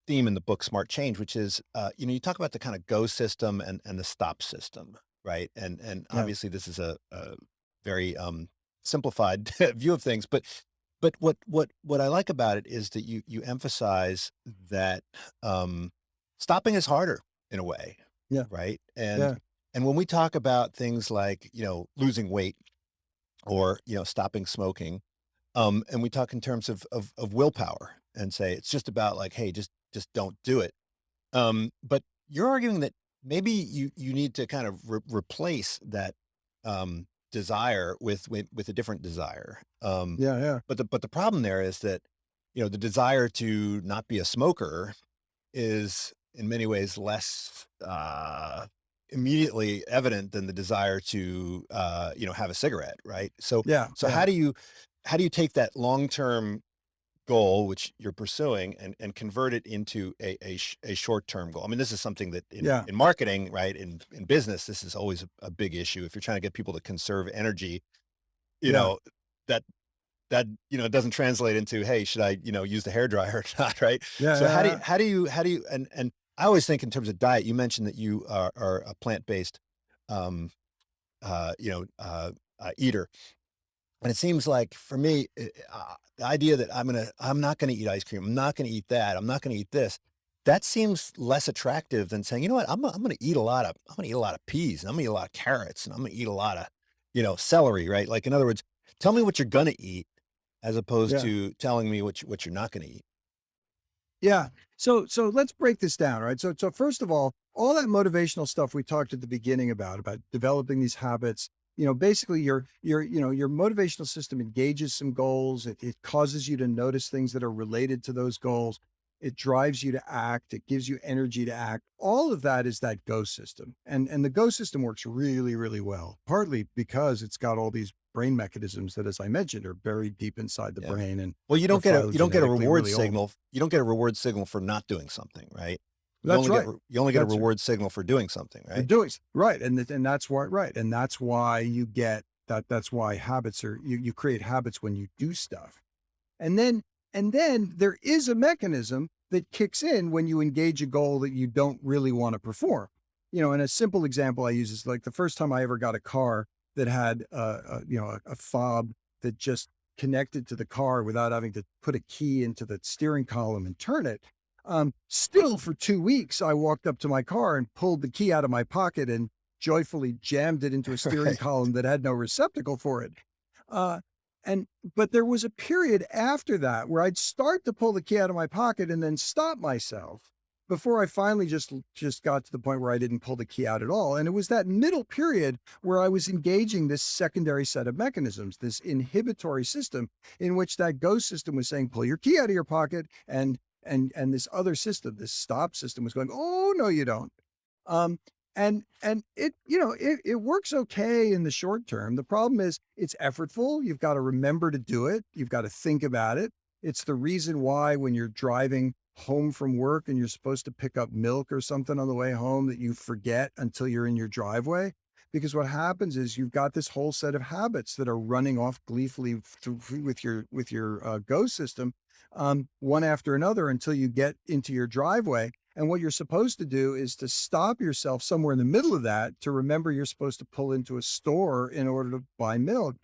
theme in the book, Smart Change, which is, you talk about the kind of go system and the stop system, right? And Yeah. obviously this is a very simplified view of things, but what I like about it is that you emphasize that stopping is harder in a way, Yeah. right? And Yeah. and when we talk about things like losing weight or stopping smoking, and we talk in terms of willpower and say it's just about like, hey, just don't do it. But you're arguing that maybe you need to kind of replace that desire with a different desire. Yeah. Yeah. But the problem there is that the desire to not be a smoker is in many ways less immediately evident than the desire to have a cigarette, right? So Yeah. so Yeah. how do you take that long-term goal which you're pursuing and convert it into a short-term goal? I mean, this is something that in Yeah. in marketing, right, in business, this is always a big issue. If you're trying to get people to conserve energy, you Yeah. know, that it doesn't translate into, hey, should I, use the hair dryer or not, right? Yeah. So how do you Yeah. and I always think in terms of diet, you mentioned that you are a plant-based um eater. And it seems like for me, the idea that I'm not gonna eat ice cream, I'm not gonna eat that, I'm not gonna eat this, that seems less attractive than saying, you know what, I'm gonna eat a lot of peas, and I'm gonna eat a lot of carrots, and I'm gonna eat a lot of, celery, right? Like in other words, tell me what you're gonna eat as opposed Yeah. to telling me what you're not gonna eat. Yeah. So let's break this down, right? So first of all that motivational stuff we talked at the beginning about developing these habits, basically your motivational system engages some goals. It causes you to notice things that are related to those goals. It drives you to act. It gives you energy to act. All of that is that go system. And the go system works really, really well, partly because it's got all these brain mechanisms that, as I mentioned, are buried deep inside the Yeah. brain and Well, you are don't get a phylogenetically reward really old. signal. You don't get a reward signal for not doing something, right? That's right. You only get a That's reward signal for doing something, for right? doing right, and that's why right, and that's why you get that. That's why habits are you create habits when you do stuff, and then there is a mechanism that kicks in when you engage a goal that you don't really want to perform. And a simple example I use is like the first time I ever got a car that had a fob that just connected to the car without having to put a key into the steering column and turn it. Still for 2 weeks, I walked up to my car and pulled the key out of my pocket and joyfully jammed it into a steering Right. column that had no receptacle for it. Uh, and but there was a period after that where I'd start to pull the key out of my pocket and then stop myself before I finally just got to the point where I didn't pull the key out at all. And it was that middle period where I was engaging this secondary set of mechanisms, this inhibitory system in which that go system was saying, pull your key out of your pocket and and this other system, this stop system, was going, oh no, you don't. Um, and it, it works okay in the short term. The problem is it's effortful. You've got to remember to do it. You've got to think about it. It's the reason why when you're driving home from work and you're supposed to pick up milk or something on the way home, that you forget until you're in your driveway. Because what happens is you've got this whole set of habits that are running off gleefully with your Go system, one after another until you get into your driveway. And what you're supposed to do is to stop yourself somewhere in the middle of that to remember you're supposed to pull into a store in order to buy milk.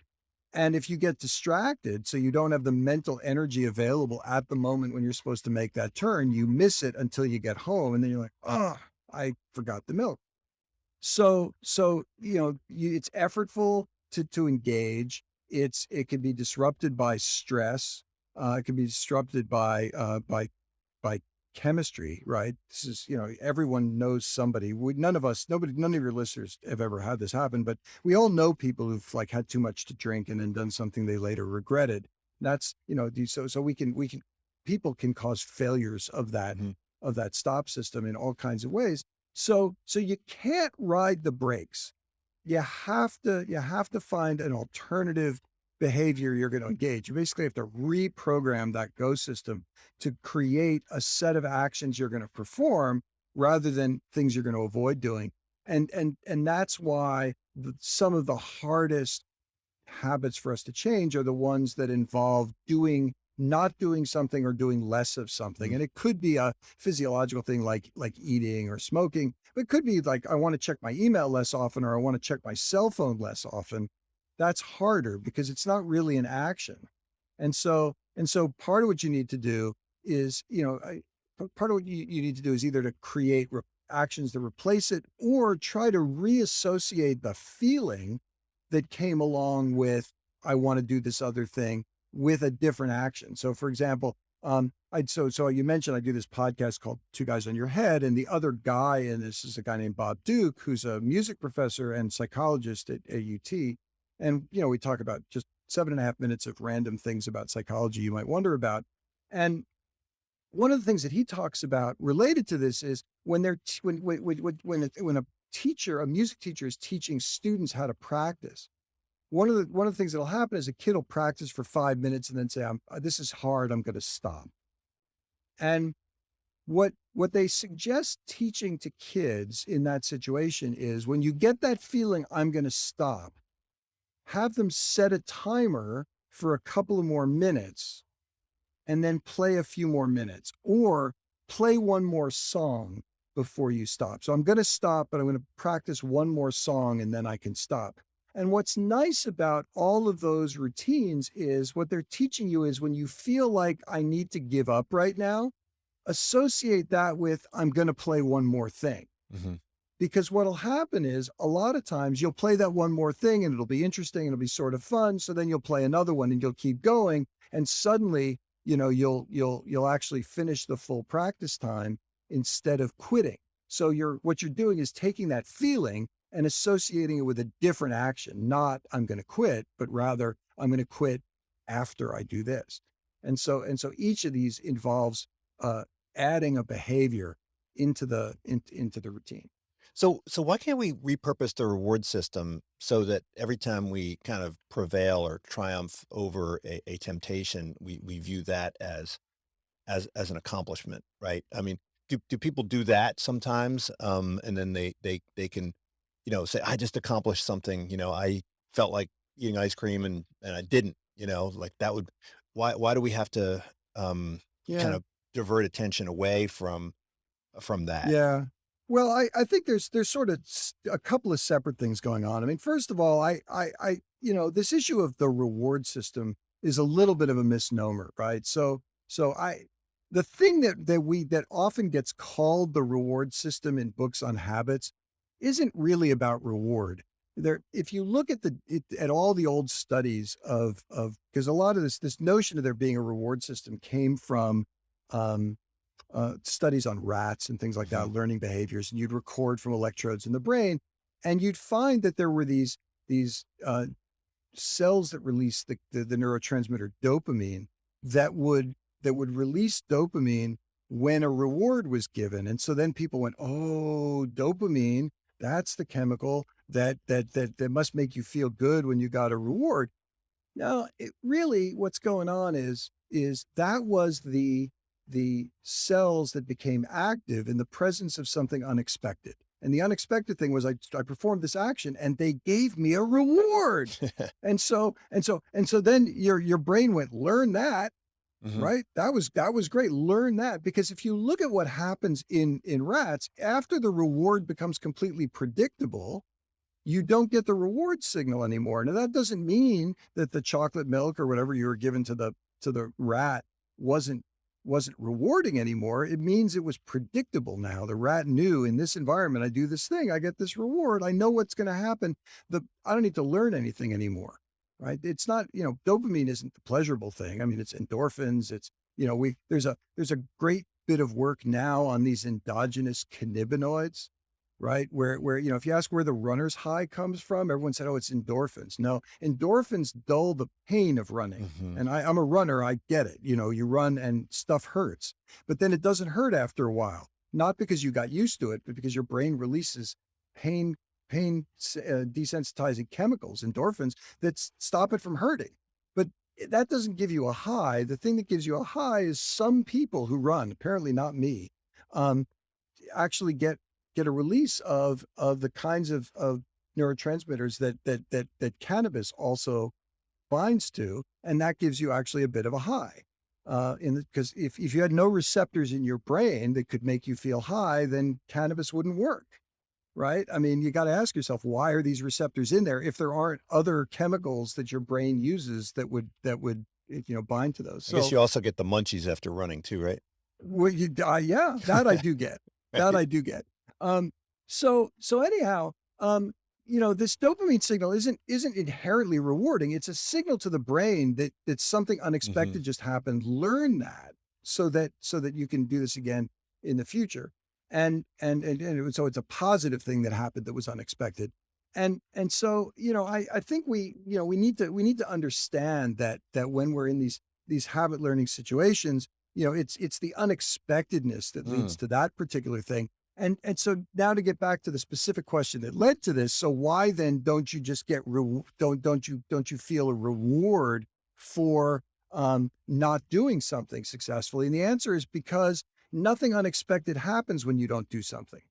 And if you get distracted, so you don't have the mental energy available at the moment when you're supposed to make that turn, you miss it until you get home. And then you're like, oh, I forgot the milk. So it's effortful to engage. It can be disrupted by stress. It can be disrupted by chemistry, right? This is, everyone knows somebody. None of your listeners have ever had this happen, but we all know people who've like had too much to drink and then done something they later regretted. That's, so we can people can cause failures of that stop system in all kinds of ways. So you can't ride the brakes. You have to find an alternative behavior you're going to engage. You basically have to reprogram that Go system to create a set of actions you're going to perform rather than things you're going to avoid doing. And that's why some of the hardest habits for us to change are the ones that involve not doing something or doing less of something. And it could be a physiological thing like eating or smoking, but it could be like, I want to check my email less often, or I want to check my cell phone less often. That's harder because it's not really an action. And so part of what you need to do is, part of what you need to do is either to create actions to replace it, or try to reassociate the feeling that came along with, I want to do this other thing, with a different action. So for example, so you mentioned I do this podcast called Two Guys on Your Head, and the other guy in this is a guy named Bob Duke, who's a music professor and psychologist at UT. And, we talk about just 7.5 minutes of random things about psychology you might wonder about. And one of the things that he talks about related to this is when a music teacher is teaching students how to practice, one of the things that'll happen is a kid will practice for 5 minutes and then say, this is hard, I'm going to stop. And what they suggest teaching to kids in that situation is, when you get that feeling, I'm going to stop, have them set a timer for a couple of more minutes and then play a few more minutes, or play one more song before you stop. So I'm going to stop, but I'm going to practice one more song and then I can stop. And what's nice about all of those routines is what they're teaching you is, when you feel like I need to give up right now, associate that with, I'm going to play one more thing. Mm-hmm. Because what'll happen is, a lot of times you'll play that one more thing and it'll be interesting and it'll be sort of fun. So then you'll play another one and you'll keep going. And suddenly, you'll actually finish the full practice time instead of quitting. So what you're doing is taking that feeling and associating it with a different action, not I'm going to quit, but rather I'm going to quit after I do this. And so each of these involves adding a behavior into the routine. So why can't we repurpose the reward system so that every time we kind of prevail or triumph over a temptation, we view that as an accomplishment, right? I mean, do people do that sometimes? And then they can, say, I just accomplished something, I felt like eating ice cream and I didn't, like that would, why do we have to kind of divert attention away from that? Yeah. Well, I think there's sort of a couple of separate things going on. I mean, first of all, I this issue of the reward system is a little bit of a misnomer, right? So the thing that often gets called the reward system in books on habits isn't really about reward. If you look at all the old studies of because a lot of this notion of there being a reward system came from studies on rats and things like that, learning behaviors, and you'd record from electrodes in the brain, and you'd find that there were these cells that release the neurotransmitter dopamine that would release dopamine when a reward was given. And so then people went, oh, dopamine, that's the chemical that must make you feel good when you got a reward. No, it really, what's going on is that was the cells that became active in the presence of something unexpected. And the unexpected thing was I performed this action and they gave me a reward. And so then your brain went, learn that, Mhm. right? That was great. Learn that. Because if you look at what happens in rats, after the reward becomes completely predictable, you don't get the reward signal anymore. Now that doesn't mean that the chocolate milk or whatever you were given to the rat wasn't rewarding anymore. It means it was predictable now. The rat knew, in this environment, I do this thing, I get this reward. I know what's going to happen. I don't need to learn anything anymore, right? It's not, dopamine isn't the pleasurable thing. I mean, it's endorphins. It's, there's a great bit of work now on these endogenous cannabinoids, right? Where if you ask where the runner's high comes from, everyone said, oh, it's endorphins. No, endorphins dull the pain of running. Mhm. And I'm a runner, I get it. You run and stuff hurts, but then it doesn't hurt after a while, not because you got used to it, but because your brain releases pain desensitizing chemicals, endorphins, that stop it from hurting. But that doesn't give you a high. The thing that gives you a high is some people who run, apparently not me, actually get a release of the kinds of neurotransmitters that cannabis also binds to, and that gives you actually a bit of a high. Because if you had no receptors in your brain that could make you feel high, then cannabis wouldn't work, right? I mean, you got to ask yourself, why are these receptors in there if there aren't other chemicals that your brain uses that would bind to those? I guess So, you also get the munchies after running too, right? well, yeah, that I do get. That I do get. So anyhow, this dopamine signal isn't inherently rewarding. It's a signal to the brain that something unexpected Mhm. just happened. Learn that so that you can do this again in the future. So it's a positive thing that happened that was unexpected. And so, I think we need to understand that when we're in these habit learning situations, it's the unexpectedness that leads Mm. to that particular thing. And so now to get back to the specific question that led to this, so why then don't you just don't you feel a reward for not doing something successfully? And the answer is because nothing unexpected happens when you don't do something.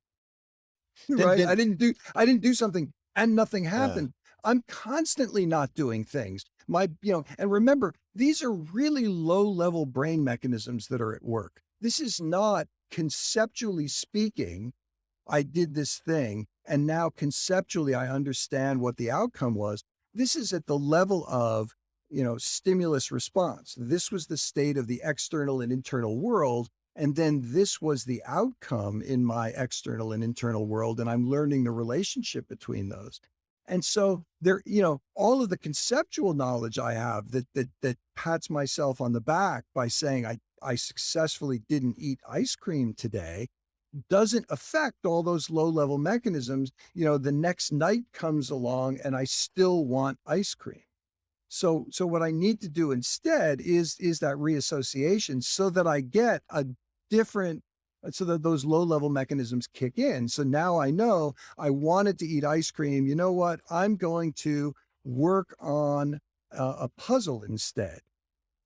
Then Right? then I didn't do something and nothing yeah. happened. I'm constantly not doing things. And remember, these are really low level brain mechanisms that are at work. This is not, conceptually speaking, I did this thing and now conceptually I understand what the outcome was. This is at the level of, stimulus response. This was the state of the external and internal world. And then this was the outcome in my external and internal world. And I'm learning the relationship between those. And so there, all of the conceptual knowledge I have that pats myself on the back by saying I successfully didn't eat ice cream today doesn't affect all those low level mechanisms. The next night comes along and I still want ice cream. So what I need to do instead is that reassociation so that I get a different, so that those low level mechanisms kick in. So now I know I wanted to eat ice cream. You know what? I'm going to work on a puzzle instead,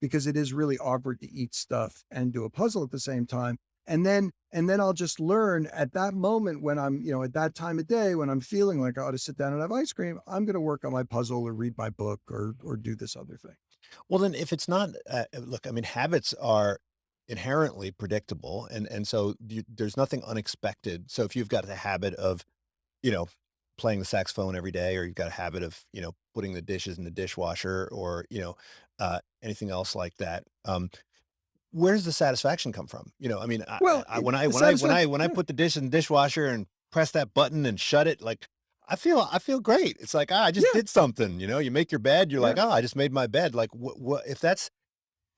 because it is really awkward to eat stuff and do a puzzle at the same time. And then I'll just learn at that moment when I'm, at that time of day when I'm feeling like I ought to sit down and have ice cream, I'm going to work on my puzzle or read my book or do this other thing. Well, then if it's not, look, I mean, habits are inherently predictable, and so there's nothing unexpected. So if you've got the habit of, you know, playing the saxophone every day, or you've got a habit of, putting the dishes in the dishwasher, or anything else like that, where's the satisfaction come from? I mean, Well, the satisfaction, when I yeah, put the dish in the dishwasher and press that button and shut it, like I feel great. It's like, I just yeah, did something. You make your bed, you're yeah, like, I just made my bed. Like, what if that's,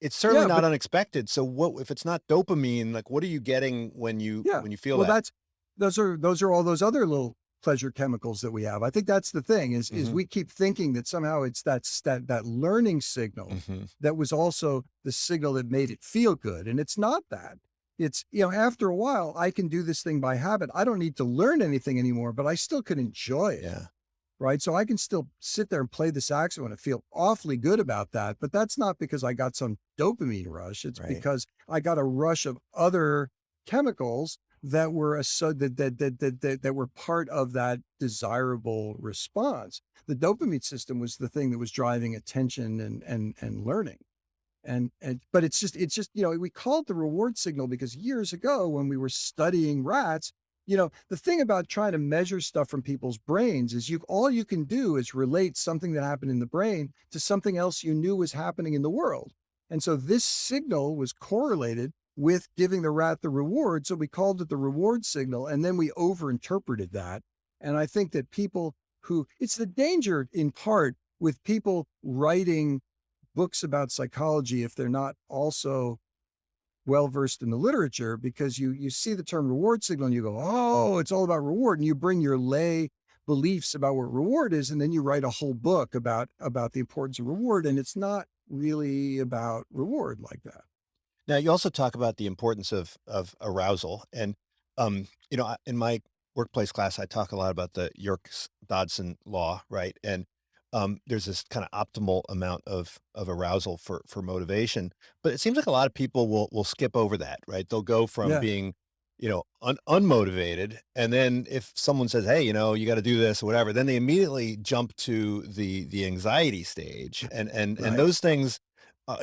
it's certainly yeah, not but unexpected. So what if it's not dopamine? Like, what are you getting when you yeah. when you feel Well, that? those are all those other little pleasure chemicals that we have. I think that's the thing is Hmm. we keep thinking that somehow it's that learning signal Hmm. that was also the signal that made it feel good. And it's not that. it's, after a while, I can do this thing by habit. I don't need to learn anything anymore, but I still can enjoy it. Yeah. Right. So I can still sit there and play the saxophone and feel awfully good about that. But that's not because I got some dopamine rush. It's Right. because I got a rush of other chemicals that were that were part of that desirable response. The dopamine system was the thing that was driving attention and learning. But it's just, we call it the reward signal because years ago when we were studying rats, the thing about trying to measure stuff from people's brains is all you can do is relate something that happened in the brain to something else you knew was happening in the world. And so this signal was correlated with giving the rat the reward. So we called it the reward signal. And then we overinterpreted that. And I think that it's the danger in part with people writing books about psychology if they're not also well versed in the literature, because you see the term reward signal and you go, oh, it's all about reward, and you bring your lay beliefs about what reward is, and then you write a whole book about the importance of reward, and it's not really about reward like that. Now, you also talk about the importance of arousal, and in my workplace class, I talk a lot about the Yerkes-Dodson law, right? And there's this kind of optimal amount of arousal for motivation, but it seems like a lot of people will skip over that, right? They'll go from Yeah, being, unmotivated, and then if someone says, "Hey, you got to do this," or whatever, then they immediately jump to the anxiety stage, and right. those things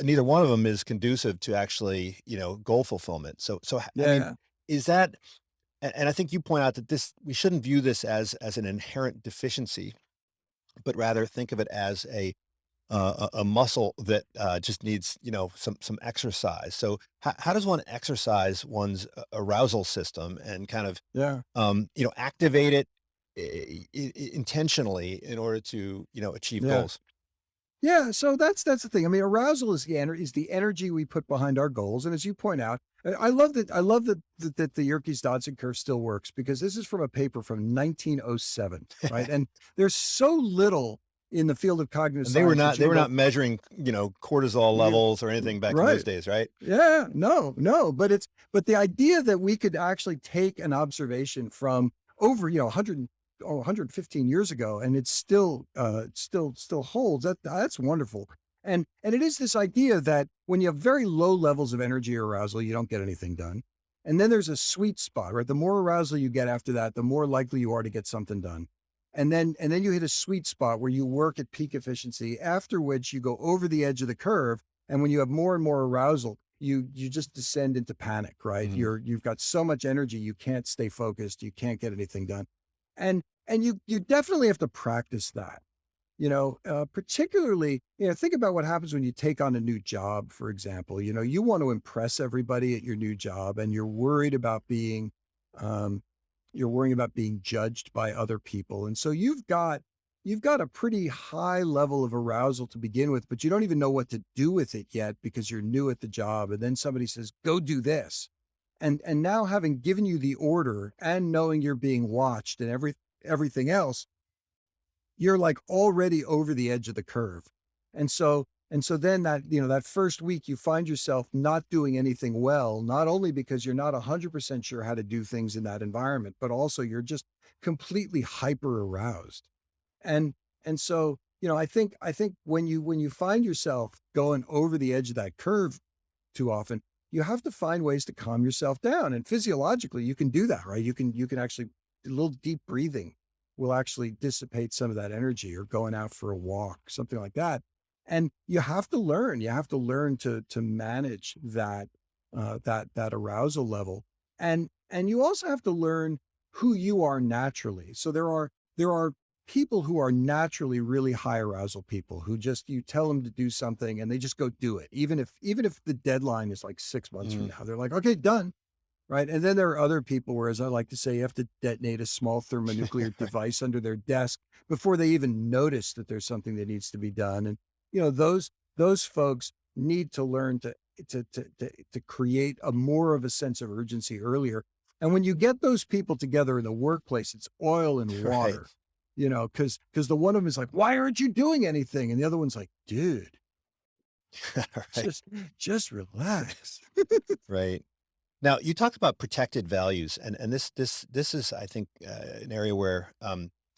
neither one of them is conducive to actually, goal fulfillment. I mean, Yeah, is that, and I think you point out that we shouldn't view this as an inherent deficiency, but rather think of it as a muscle that just needs, some exercise. So how does one exercise one's arousal system and kind of, yeah. activate it intentionally in order to, achieve Yeah. goals? Yeah, so that's the thing. I mean, arousal is the energy we put behind our goals, and as you point out, I love that the Yerkes-Dodson curve still works, because this is from a paper from 1907, right? And there's so little in the field of cognitive And they were science not that you they can were not go, measuring, cortisol you levels or anything back in those right. days, right? Yeah, no, no, but the idea that we could actually take an observation from over, 100 or 115 years ago, and it's still holds, that's wonderful. And it is this idea that when you have very low levels of energy or arousal, you don't get anything done. And then there's a sweet spot, right? The more arousal you get after that, the more likely you are to get something done. And then you hit a sweet spot where you work at peak efficiency, after which you go over the edge of the curve. And when you have more and more arousal, you just descend into panic, right? Mhm. You've got so much energy, you can't stay focused, you can't get anything done. And you definitely have to practice that. Particularly, think about what happens when you take on a new job, for example. You want to impress everybody at your new job, and um, you're worrying about being judged by other people. And so you've got a pretty high level of arousal to begin with, but you don't even know what to do with it yet because you're new at the job. And then somebody says, go do this. And now, having given you the order and knowing you're being watched and everything else, you're like already over the edge of the curve. And so then that first week you find yourself not doing anything well, not only because you're not 100% sure how to do things in that environment, but also you're just completely hyper aroused. And and so I think when you find yourself going over the edge of that curve too often, you have to find ways to calm yourself down. And physiologically, you can do that, right? You can actually, a little deep breathing will actually dissipate some of that energy, or going out for a walk, something like that. And you have to learn to manage that arousal level. And you also have to learn who you are naturally. So there are people who are naturally really high arousal people, who just, you tell them to do something and they just go do it, even if the deadline is like 6 months from Mhm. now. They're like, okay, done. Right. And then there are other people, whereas I like to say, you have to detonate a small thermonuclear device under their desk before they even notice that there's something that needs to be done. And those folks need to learn to create a more of a sense of urgency earlier. And when you get those people together in the workplace, it's oil and Right. water, because the one of them is like, why aren't you doing anything? And the other one's like, dude, Right. just just relax. Right. Now, you talked about protected values, and this is, I think, an area where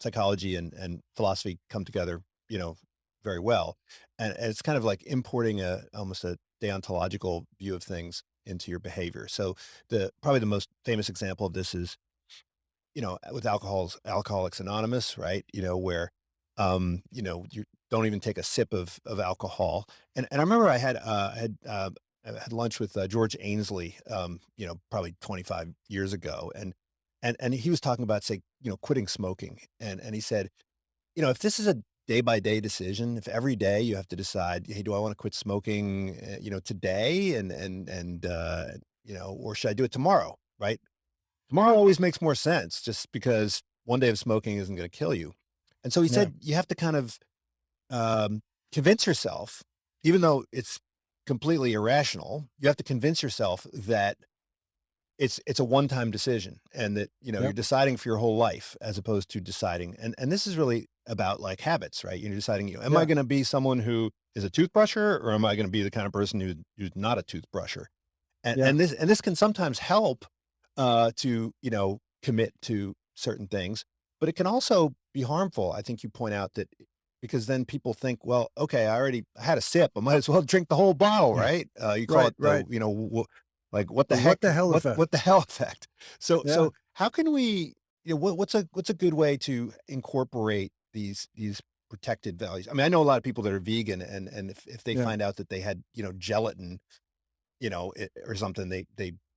psychology and philosophy come together, you know, very well, and it's kind of like importing a almost a deontological view of things into your behavior. So, the probably the most famous example of this is, with Alcoholics Anonymous, right? You don't even take a sip of alcohol. And I remember I had lunch with George Ainsley, probably 25 years ago, and he was talking about, say, quitting smoking, and he said, if this is a day by day decision, if every day you have to decide, hey, do I want to quit smoking, today, or should I do it tomorrow, right? Tomorrow always makes more sense just because one day of smoking isn't going to kill you. And so he Yeah. said you have to kind of convince yourself, even though it's completely irrational, you have to convince yourself that it's a one-time decision and that, you're Yep. deciding for your whole life as opposed to deciding. And this is really about like habits, right? You're deciding, am I Yeah. going to be someone who is a toothbrusher or am I going to be the kind of person who's not a toothbrusher? And Yeah. and this can sometimes help, to, commit to certain things, but it can also be harmful. I think you point out that because then people think, "Well, okay, I had a sip, I might as well drink the whole bottle," Yeah. right? You call Right. it Right. like, "What the The what heck? the hell effect. What the hell effect?" So Yeah. how can we what's a good way to incorporate these protected values? I mean, I know a lot of people that are vegan and if they Yeah. find out that they had, gelatin or something,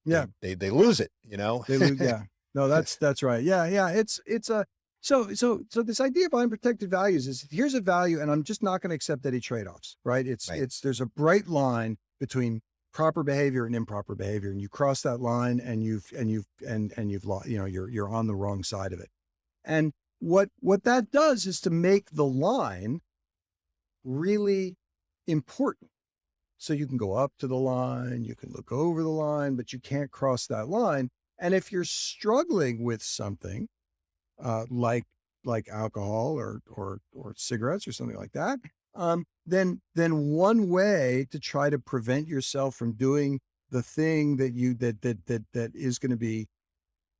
Yeah. they lose it, They lose. Yeah. No, that's right. Yeah. Yeah. It's a so this idea of unprotected values is here's a value, and I'm just not going to accept any trade-offs. Right. Right. There's a bright line between proper behavior and improper behavior, and you cross that line, and you've lost. You're on the wrong side of it. And what that does is to make the line really important. So you can go up to the line, you can look over the line, but you can't cross that line. And if you're struggling with something like alcohol or cigarettes or something like that, then one way to try to prevent yourself from doing the thing that is going to be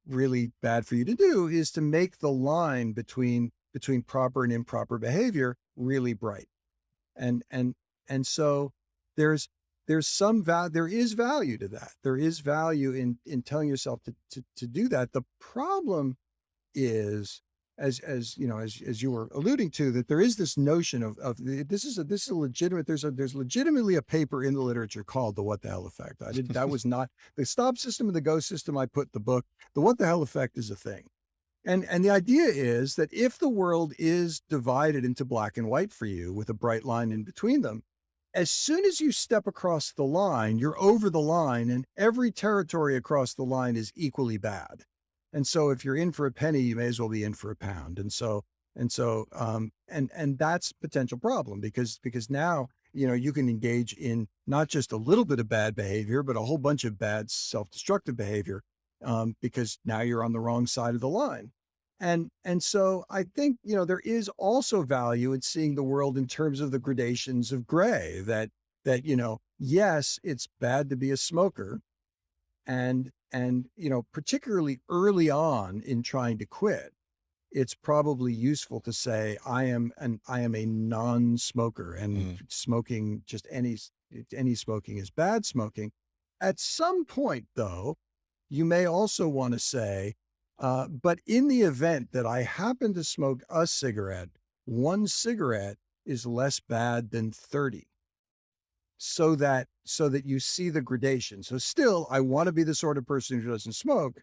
really bad for you to do is to make the line between proper and improper behavior really bright. And and and so there's there is value to that. There is value in telling yourself to do that. The problem is, as you were alluding to, that there is this notion of this is a legitimate, there's legitimately a paper in the literature called the what the hell effect. That was not the stop system and the go system I put in the book. The what the hell effect is a thing. And the idea is that if the world is divided into black and white for you with a bright line in between them, as soon as you step across the line, you're over the line, and every territory across the line is equally bad. And so if you're in for a penny, you may as well be in for a pound. And that's a potential problem because now, you can engage in not just a little bit of bad behavior, but a whole bunch of bad self-destructive behavior, because now you're on the wrong side of the line. And so I think, there is also value in seeing the world in terms of the gradations of gray, that yes, it's bad to be a smoker, and particularly early on in trying to quit, it's probably useful to say I am a non-smoker, and Mm. smoking, just any smoking, is bad smoking. At some point, though, you may also want to say, but in the event that I happen to smoke a cigarette, one cigarette is less bad than 30, so that you see the gradation. So still, I want to be the sort of person who doesn't smoke,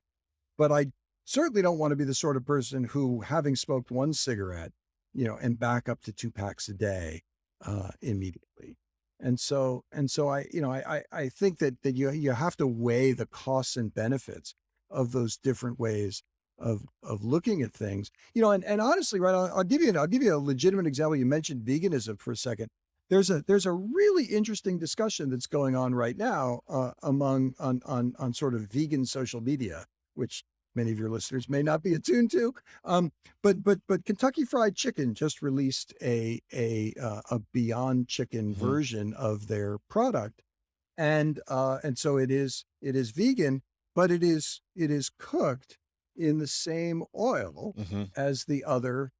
but I certainly don't want to be the sort of person who, having smoked one cigarette, and back up to 2 packs a day, immediately. And so I think that you have to weigh the costs and benefits of those different ways of looking at things. And honestly, right, I'll give you a legitimate example. You mentioned veganism for a second. There's a really interesting discussion that's going on right now, among on sort of vegan social media, which many of your listeners may not be attuned to. But Kentucky Fried Chicken just released a Beyond Chicken Mhm. version of their product, and so it is vegan. but it is cooked in the same oil Hmm. as the other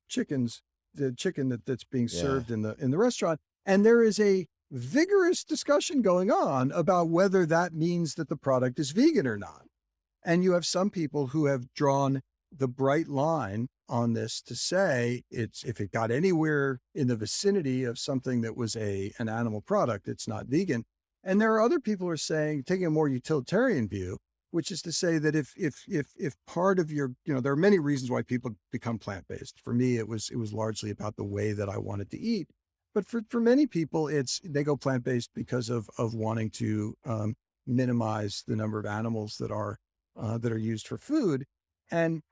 chickens, the chicken that's being Yeah. served in the restaurant. And there is a vigorous discussion going on about whether that means that the product is vegan or not. And you have some people who have drawn the bright line on this to say it's, if it got anywhere in the vicinity of something that was an animal product, it's not vegan. And there are other people who are saying, taking a more utilitarian view, which is to say that if part of your, there are many reasons why people become plant-based. For me, it was largely about the way that I wanted to eat. But for many people, they go plant-based because of wanting to minimize the number of animals that are used for food. And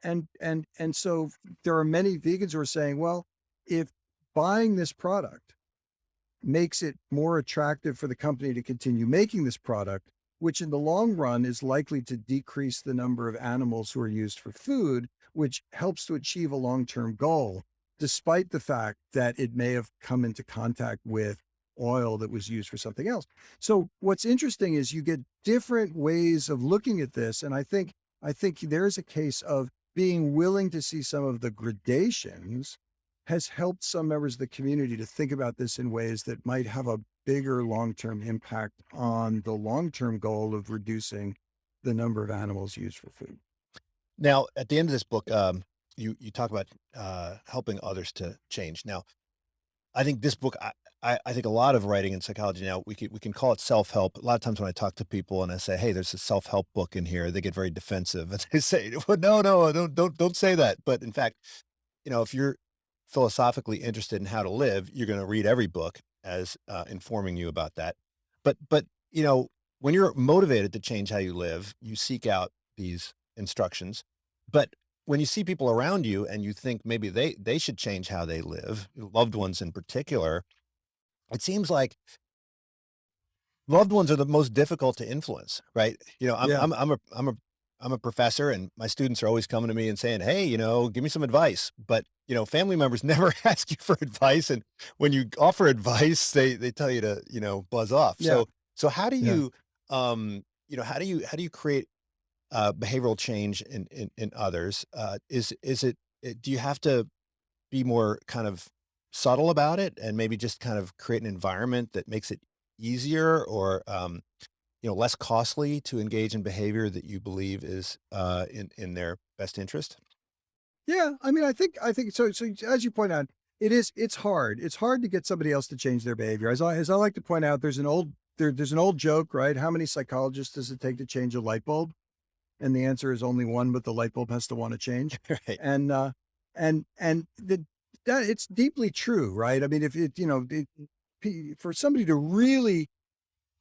so there are many vegans who are saying, well, if buying this product makes it more attractive for the company to continue making this product, which in the long run is likely to decrease the number of animals who are used for food, which helps to achieve a long-term goal, despite the fact that it may have come into contact with oil that was used for something else. So what's interesting is you get different ways of looking at this. And I think there's a case of being willing to see some of the gradations has helped some members of the community to think about this in ways that might have a bigger long-term impact on the long-term goal of reducing the number of animals used for food. Now, at the end of this book, you talk about helping others to change. Now, I think this book, I think a lot of writing in psychology now, we can call it self-help. A lot of times when I talk to people and I say, "Hey, there's a self-help book in here," they get very defensive and they say, "Well, no, don't say that." But in fact, if you're philosophically interested in how to live, you're going to read every book as informing you about that. But when you're motivated to change how you live, you seek out these instructions. But when you see people around you and you think maybe they should change how they live, your loved ones in particular, it seems like loved ones are the most difficult to influence, right? Yeah, I'm a professor, and my students are always coming to me and saying, "Hey, give me some advice." But family members never ask you for advice, and when you offer advice, they tell you to buzz off. yeah, So how do yeah. you how do you create behavioral change in others? Is it do you have to be more kind of subtle about it and maybe just kind of create an environment that makes it easier or less costly to engage in behavior that you believe is in their best interest? Yeah, I mean, I think so. So as you point out, it's hard. It's hard to get somebody else to change their behavior. As I like to point out, there's an old joke, right? How many psychologists does it take to change a light bulb? And the answer is only one, but the light bulb has to want to change. Right. And that it's deeply true, right? I mean, if it for somebody to really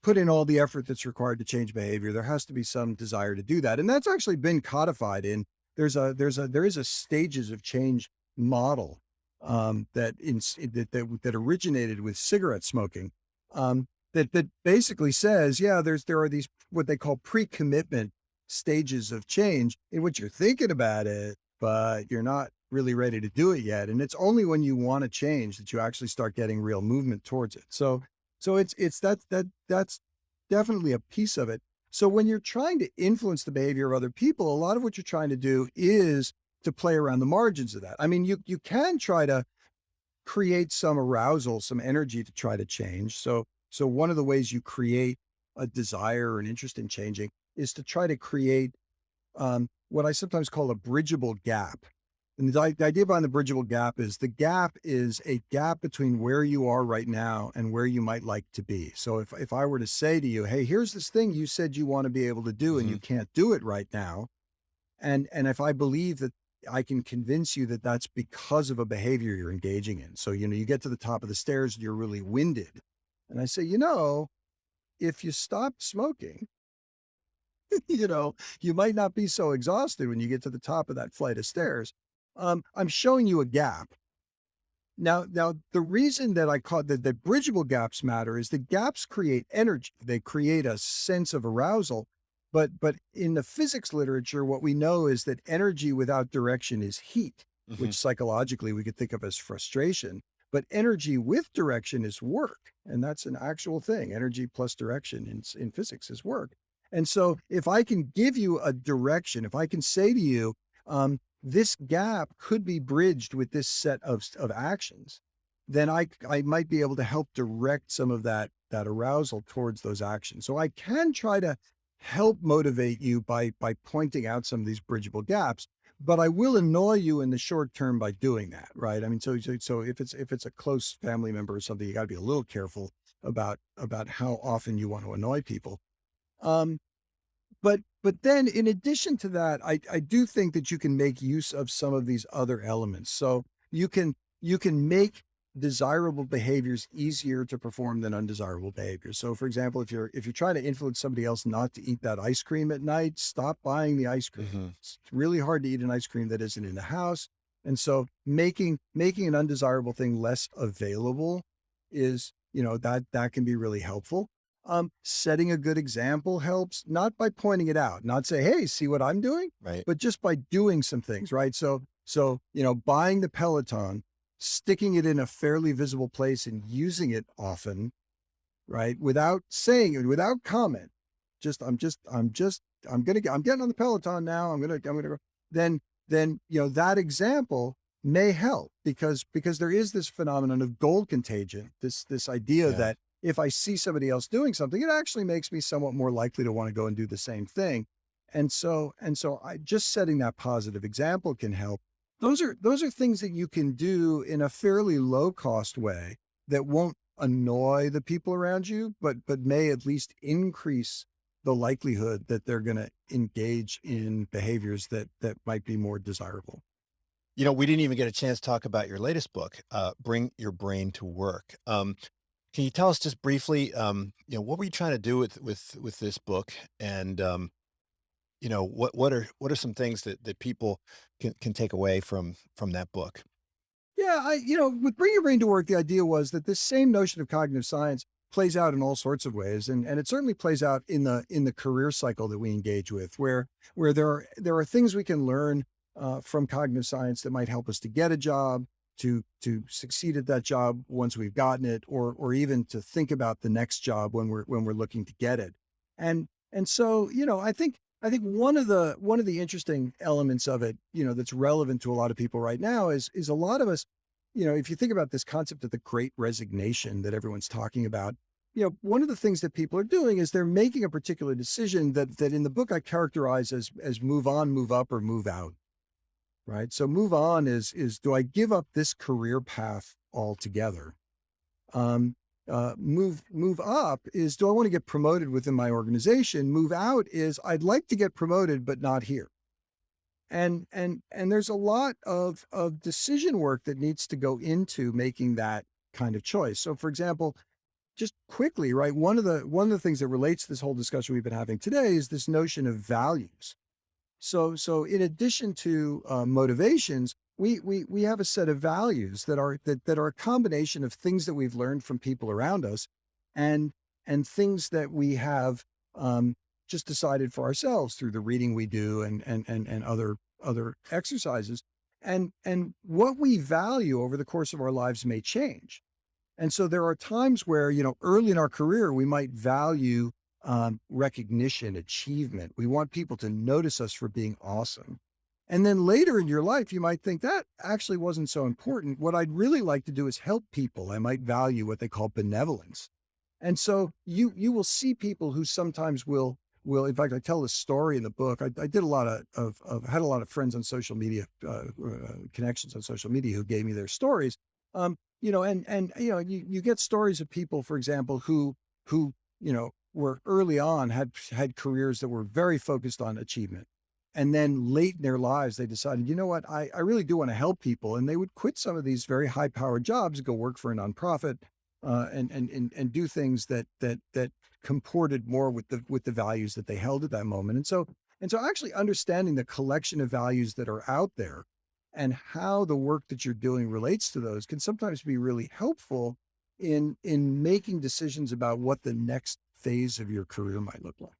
put in all the effort that's required to change behavior, there has to be some desire to do that. And that's actually been codified in there is a stages of change model that originated with cigarette smoking. That basically says, yeah, there are these what they call pre-commitment stages of change in which you're thinking about it, but you're not really ready to do it yet. And it's only when you want to change that you actually start getting real movement towards it. So it's that's definitely a piece of it. So when you're trying to influence the behavior of other people, a lot of what you're trying to do is to play around the margins of that. I mean, you can try to create some arousal, some energy to try to change. So one of the ways you create a desire or an interest in changing is to try to create what I sometimes call a bridgeable gap. And the idea behind the bridgeable gap is the gap is a gap between where you are right now and where you might like to be. So if I were to say to you, hey, here's this thing you said you want to be able to do and Hmm. you can't do it right now. And if I believe that I can convince you that that's because of a behavior you're engaging in. So, you get to the top of the stairs and you're really winded. And I say, if you stopped smoking, you might not be so exhausted when you get to the top of that flight of stairs. I'm showing you a gap. Now, the reason that I call that bridgeable gaps matter is the gaps create energy. They create a sense of arousal. But in the physics literature, what we know is that energy without direction is heat, Hmm. which psychologically we could think of as frustration. but energy with direction is work. And that's an actual thing. Energy plus direction in physics is work. And so if I can give you a direction, if I can say to you, this gap could be bridged with this set of actions, then I might be able to help direct some of that arousal towards those actions. So I can try to help motivate you by pointing out some of these bridgeable gaps, but I will annoy you in the short term by doing that, right? I mean, so if it's a close family member or something, you got to be a little careful about how often you want to annoy people. Um, but then in addition to that, I do think that you can make use of some of these other elements. So you can you can make desirable behaviors easier to perform than undesirable behaviors. So for example, if you're trying to influence somebody else not to eat that ice cream at night, stop buying the ice cream. Hmm. It's really hard to eat an ice cream that isn't in the house. And so making an undesirable thing less available is, that can be really helpful. Setting a good example helps, not by pointing it out, not say, "Hey, see what I'm doing," Right. but just by doing some things, right? So, buying the Peloton, sticking it in a fairly visible place and using it often, right? Without saying it, without comment. I'm getting on the Peloton now. I'm gonna go. Then, that example may help because there is this phenomenon of goal contagion, this idea Yeah. that if I see somebody else doing something, it actually makes me somewhat more likely to want to go and do the same thing. And so I just setting that positive example can help. Those are things that you can do in a fairly low cost way that won't annoy the people around you, but may at least increase the likelihood that they're going to engage in behaviors that might be more desirable. We didn't even get a chance to talk about your latest book, Bring Your Brain to Work. Can you tell us just briefly, what were you trying to do with this book? And what are some things that people can take away from that book? Yeah, with Bring Your Brain to Work, the idea was that this same notion of cognitive science plays out in all sorts of ways, and it certainly plays out in the career cycle that we engage with, where there are things we can learn from cognitive science that might help us to get a job, to succeed at that job once we've gotten it, or even to think about the next job when we're looking to get it. And so, I think one of the interesting elements of it, that's relevant to a lot of people right now is a lot of us, if you think about this concept of the great resignation that everyone's talking about, one of the things that people are doing is they're making a particular decision that in the book I characterize as move on, move up, or move out. Right. So move on is do I give up this career path altogether? Move up is, do I want to get promoted within my organization? Move out is, I'd like to get promoted, but not here. And there's a lot of decision work that needs to go into making that kind of choice. So for example, just quickly, right? One of the things that relates to this whole discussion we've been having today is this notion of values. So in addition to motivations, we have a set of values that are a combination of things that we've learned from people around us, and things that we have just decided for ourselves through the reading we do and other exercises, and what we value over the course of our lives may change. And so there are times where, early in our career, we might value recognition, achievement. We want people to notice us for being awesome. And then later in your life, you might think that actually wasn't so important. What I'd really like to do is help people. I might value what they call benevolence. And so you will see people who sometimes will. In fact, I tell this story in the book. I did a lot of had a lot of friends on social media, connections on social media who gave me their stories. You get stories of people, for example, who were early on had careers that were very focused on achievement. And then late in their lives, they decided, you know what, I really do want to help people. And they would quit some of these very high powered jobs, go work for a nonprofit, and do things that comported more with the values that they held at that moment. And so actually understanding the collection of values that are out there and how the work that you're doing relates to those can sometimes be really helpful in making decisions about what the next phase of your career might look like.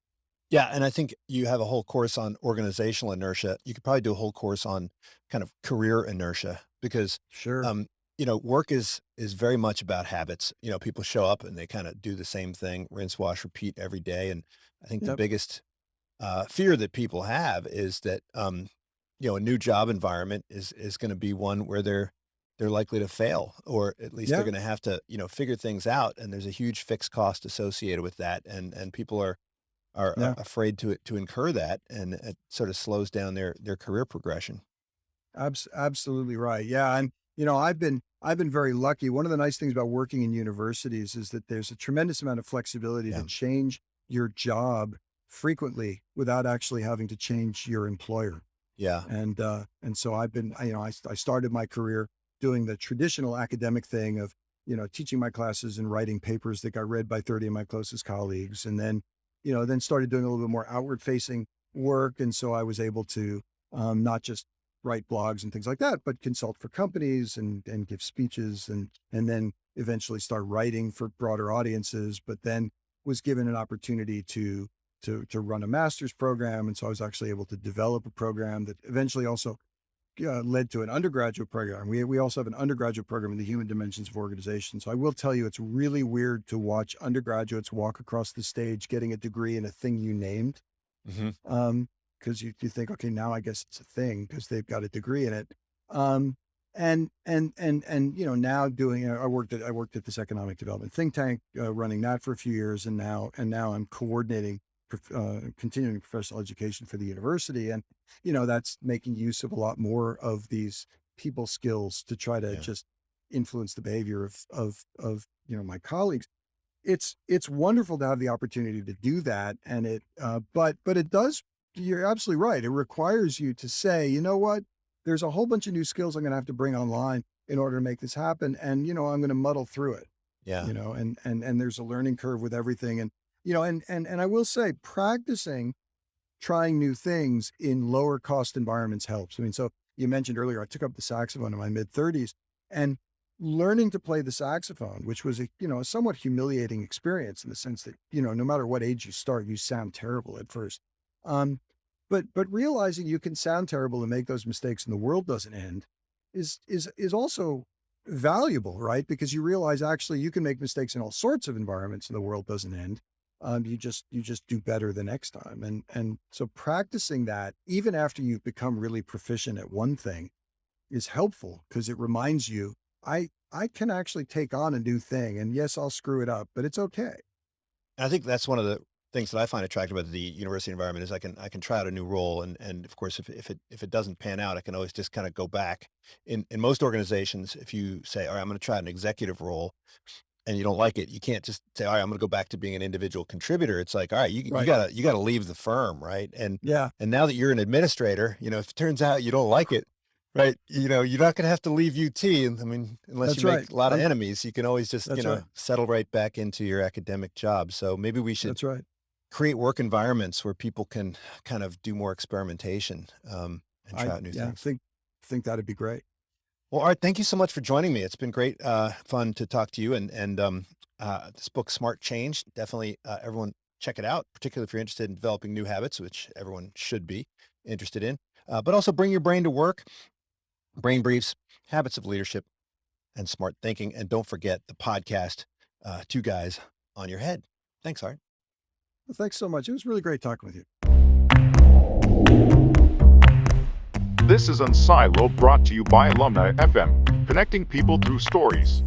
Yeah, and I think you have a whole course on organizational inertia. You could probably do a whole course on kind of career inertia because, Sure. um, work is very much about habits. People show up and they kind of do the same thing, rinse, wash, repeat every day. And I think the Yep. biggest fear that people have is that a new job environment is going to be one where they're likely to fail, or at least they're Yeah. going to have to figure things out. And there's a huge fixed cost associated with that, and people are Yeah. afraid to incur that, and it sort of slows down their career progression. Absolutely right. Yeah, and I've been very lucky. One of the nice things about working in universities is that there's a tremendous amount of flexibility Yeah, to change your job frequently without actually having to change your employer. yeah, And so I've been, I started my career doing the traditional academic thing of, teaching my classes and writing papers that got read by 30 of my closest colleagues. And then, then started doing a little bit more outward facing work. And so I was able to not just write blogs and things like that, but consult for companies and give speeches and then eventually start writing for broader audiences, but then was given an opportunity to run a master's program. And so I was actually able to develop a program that eventually also led to an undergraduate program. We also have an undergraduate program in the human dimensions of organization. So I will tell you, it's really weird to watch undergraduates walk across the stage getting a degree in a thing you named. hmm Because you think, okay, now I guess it's a thing because they've got a degree in it. Um, and now doing I worked at this economic development think tank, running that for a few years, and now I'm coordinating continuing professional education for the university, and that's making use of a lot more of these people skills to try to yeah, just influence the behavior of my colleagues. It's wonderful to have the opportunity to do that, and but it does. You're absolutely right. It requires you to say, you know what, there's a whole bunch of new skills I'm going to have to bring online in order to make this happen, and I'm going to muddle through it. yeah, And there's a learning curve with everything, and and I will say, practicing trying new things in lower cost environments helps. I mean, so you mentioned earlier, I took up the saxophone in my mid 30s, and learning to play the saxophone, which was a somewhat humiliating experience in the sense that, no matter what age you start, you sound terrible at first. Um, but realizing you can sound terrible and make those mistakes and the world doesn't end is also valuable, right? Because you realize actually you can make mistakes in all sorts of environments and the world doesn't end. You just do better the next time. And so practicing that even after you've become really proficient at one thing is helpful because it reminds you, I can actually take on a new thing, and yes, I'll screw it up, but it's okay. I think that's one of the things that I find attractive about the university environment is I can try out a new role, and of course if it doesn't pan out, I can always just kind of go back. In most organizations, if you say, all right, I'm going to try an executive role, and you don't like it, you can't just say, all right, I'm going to go back to being an individual contributor. It's like, all right, you Right. gotta leave the firm, right? Yeah, And now that you're an administrator, if it turns out you don't like it, right, you're not going to have to leave UT. And I mean, unless you that's right. make a lot of enemies, you can always just, That's right. settle right back into your academic job. So maybe we should That's right. create work environments where people can kind of do more experimentation, and try out new Yeah, things. think that'd be great. Well, Art, thank you so much for joining me. It's been great, fun to talk to you. And this book, Smart Change, definitely everyone check it out, particularly if you're interested in developing new habits, which everyone should be interested in. But also bring your brain to work, brain briefs, habits of leadership, and smart thinking. And don't forget the podcast, Two Guys on Your Head. Thanks, Art. Well, thanks so much. It was really great talking with you. This is Unsilo, brought to you by Alumni FM, connecting people through stories.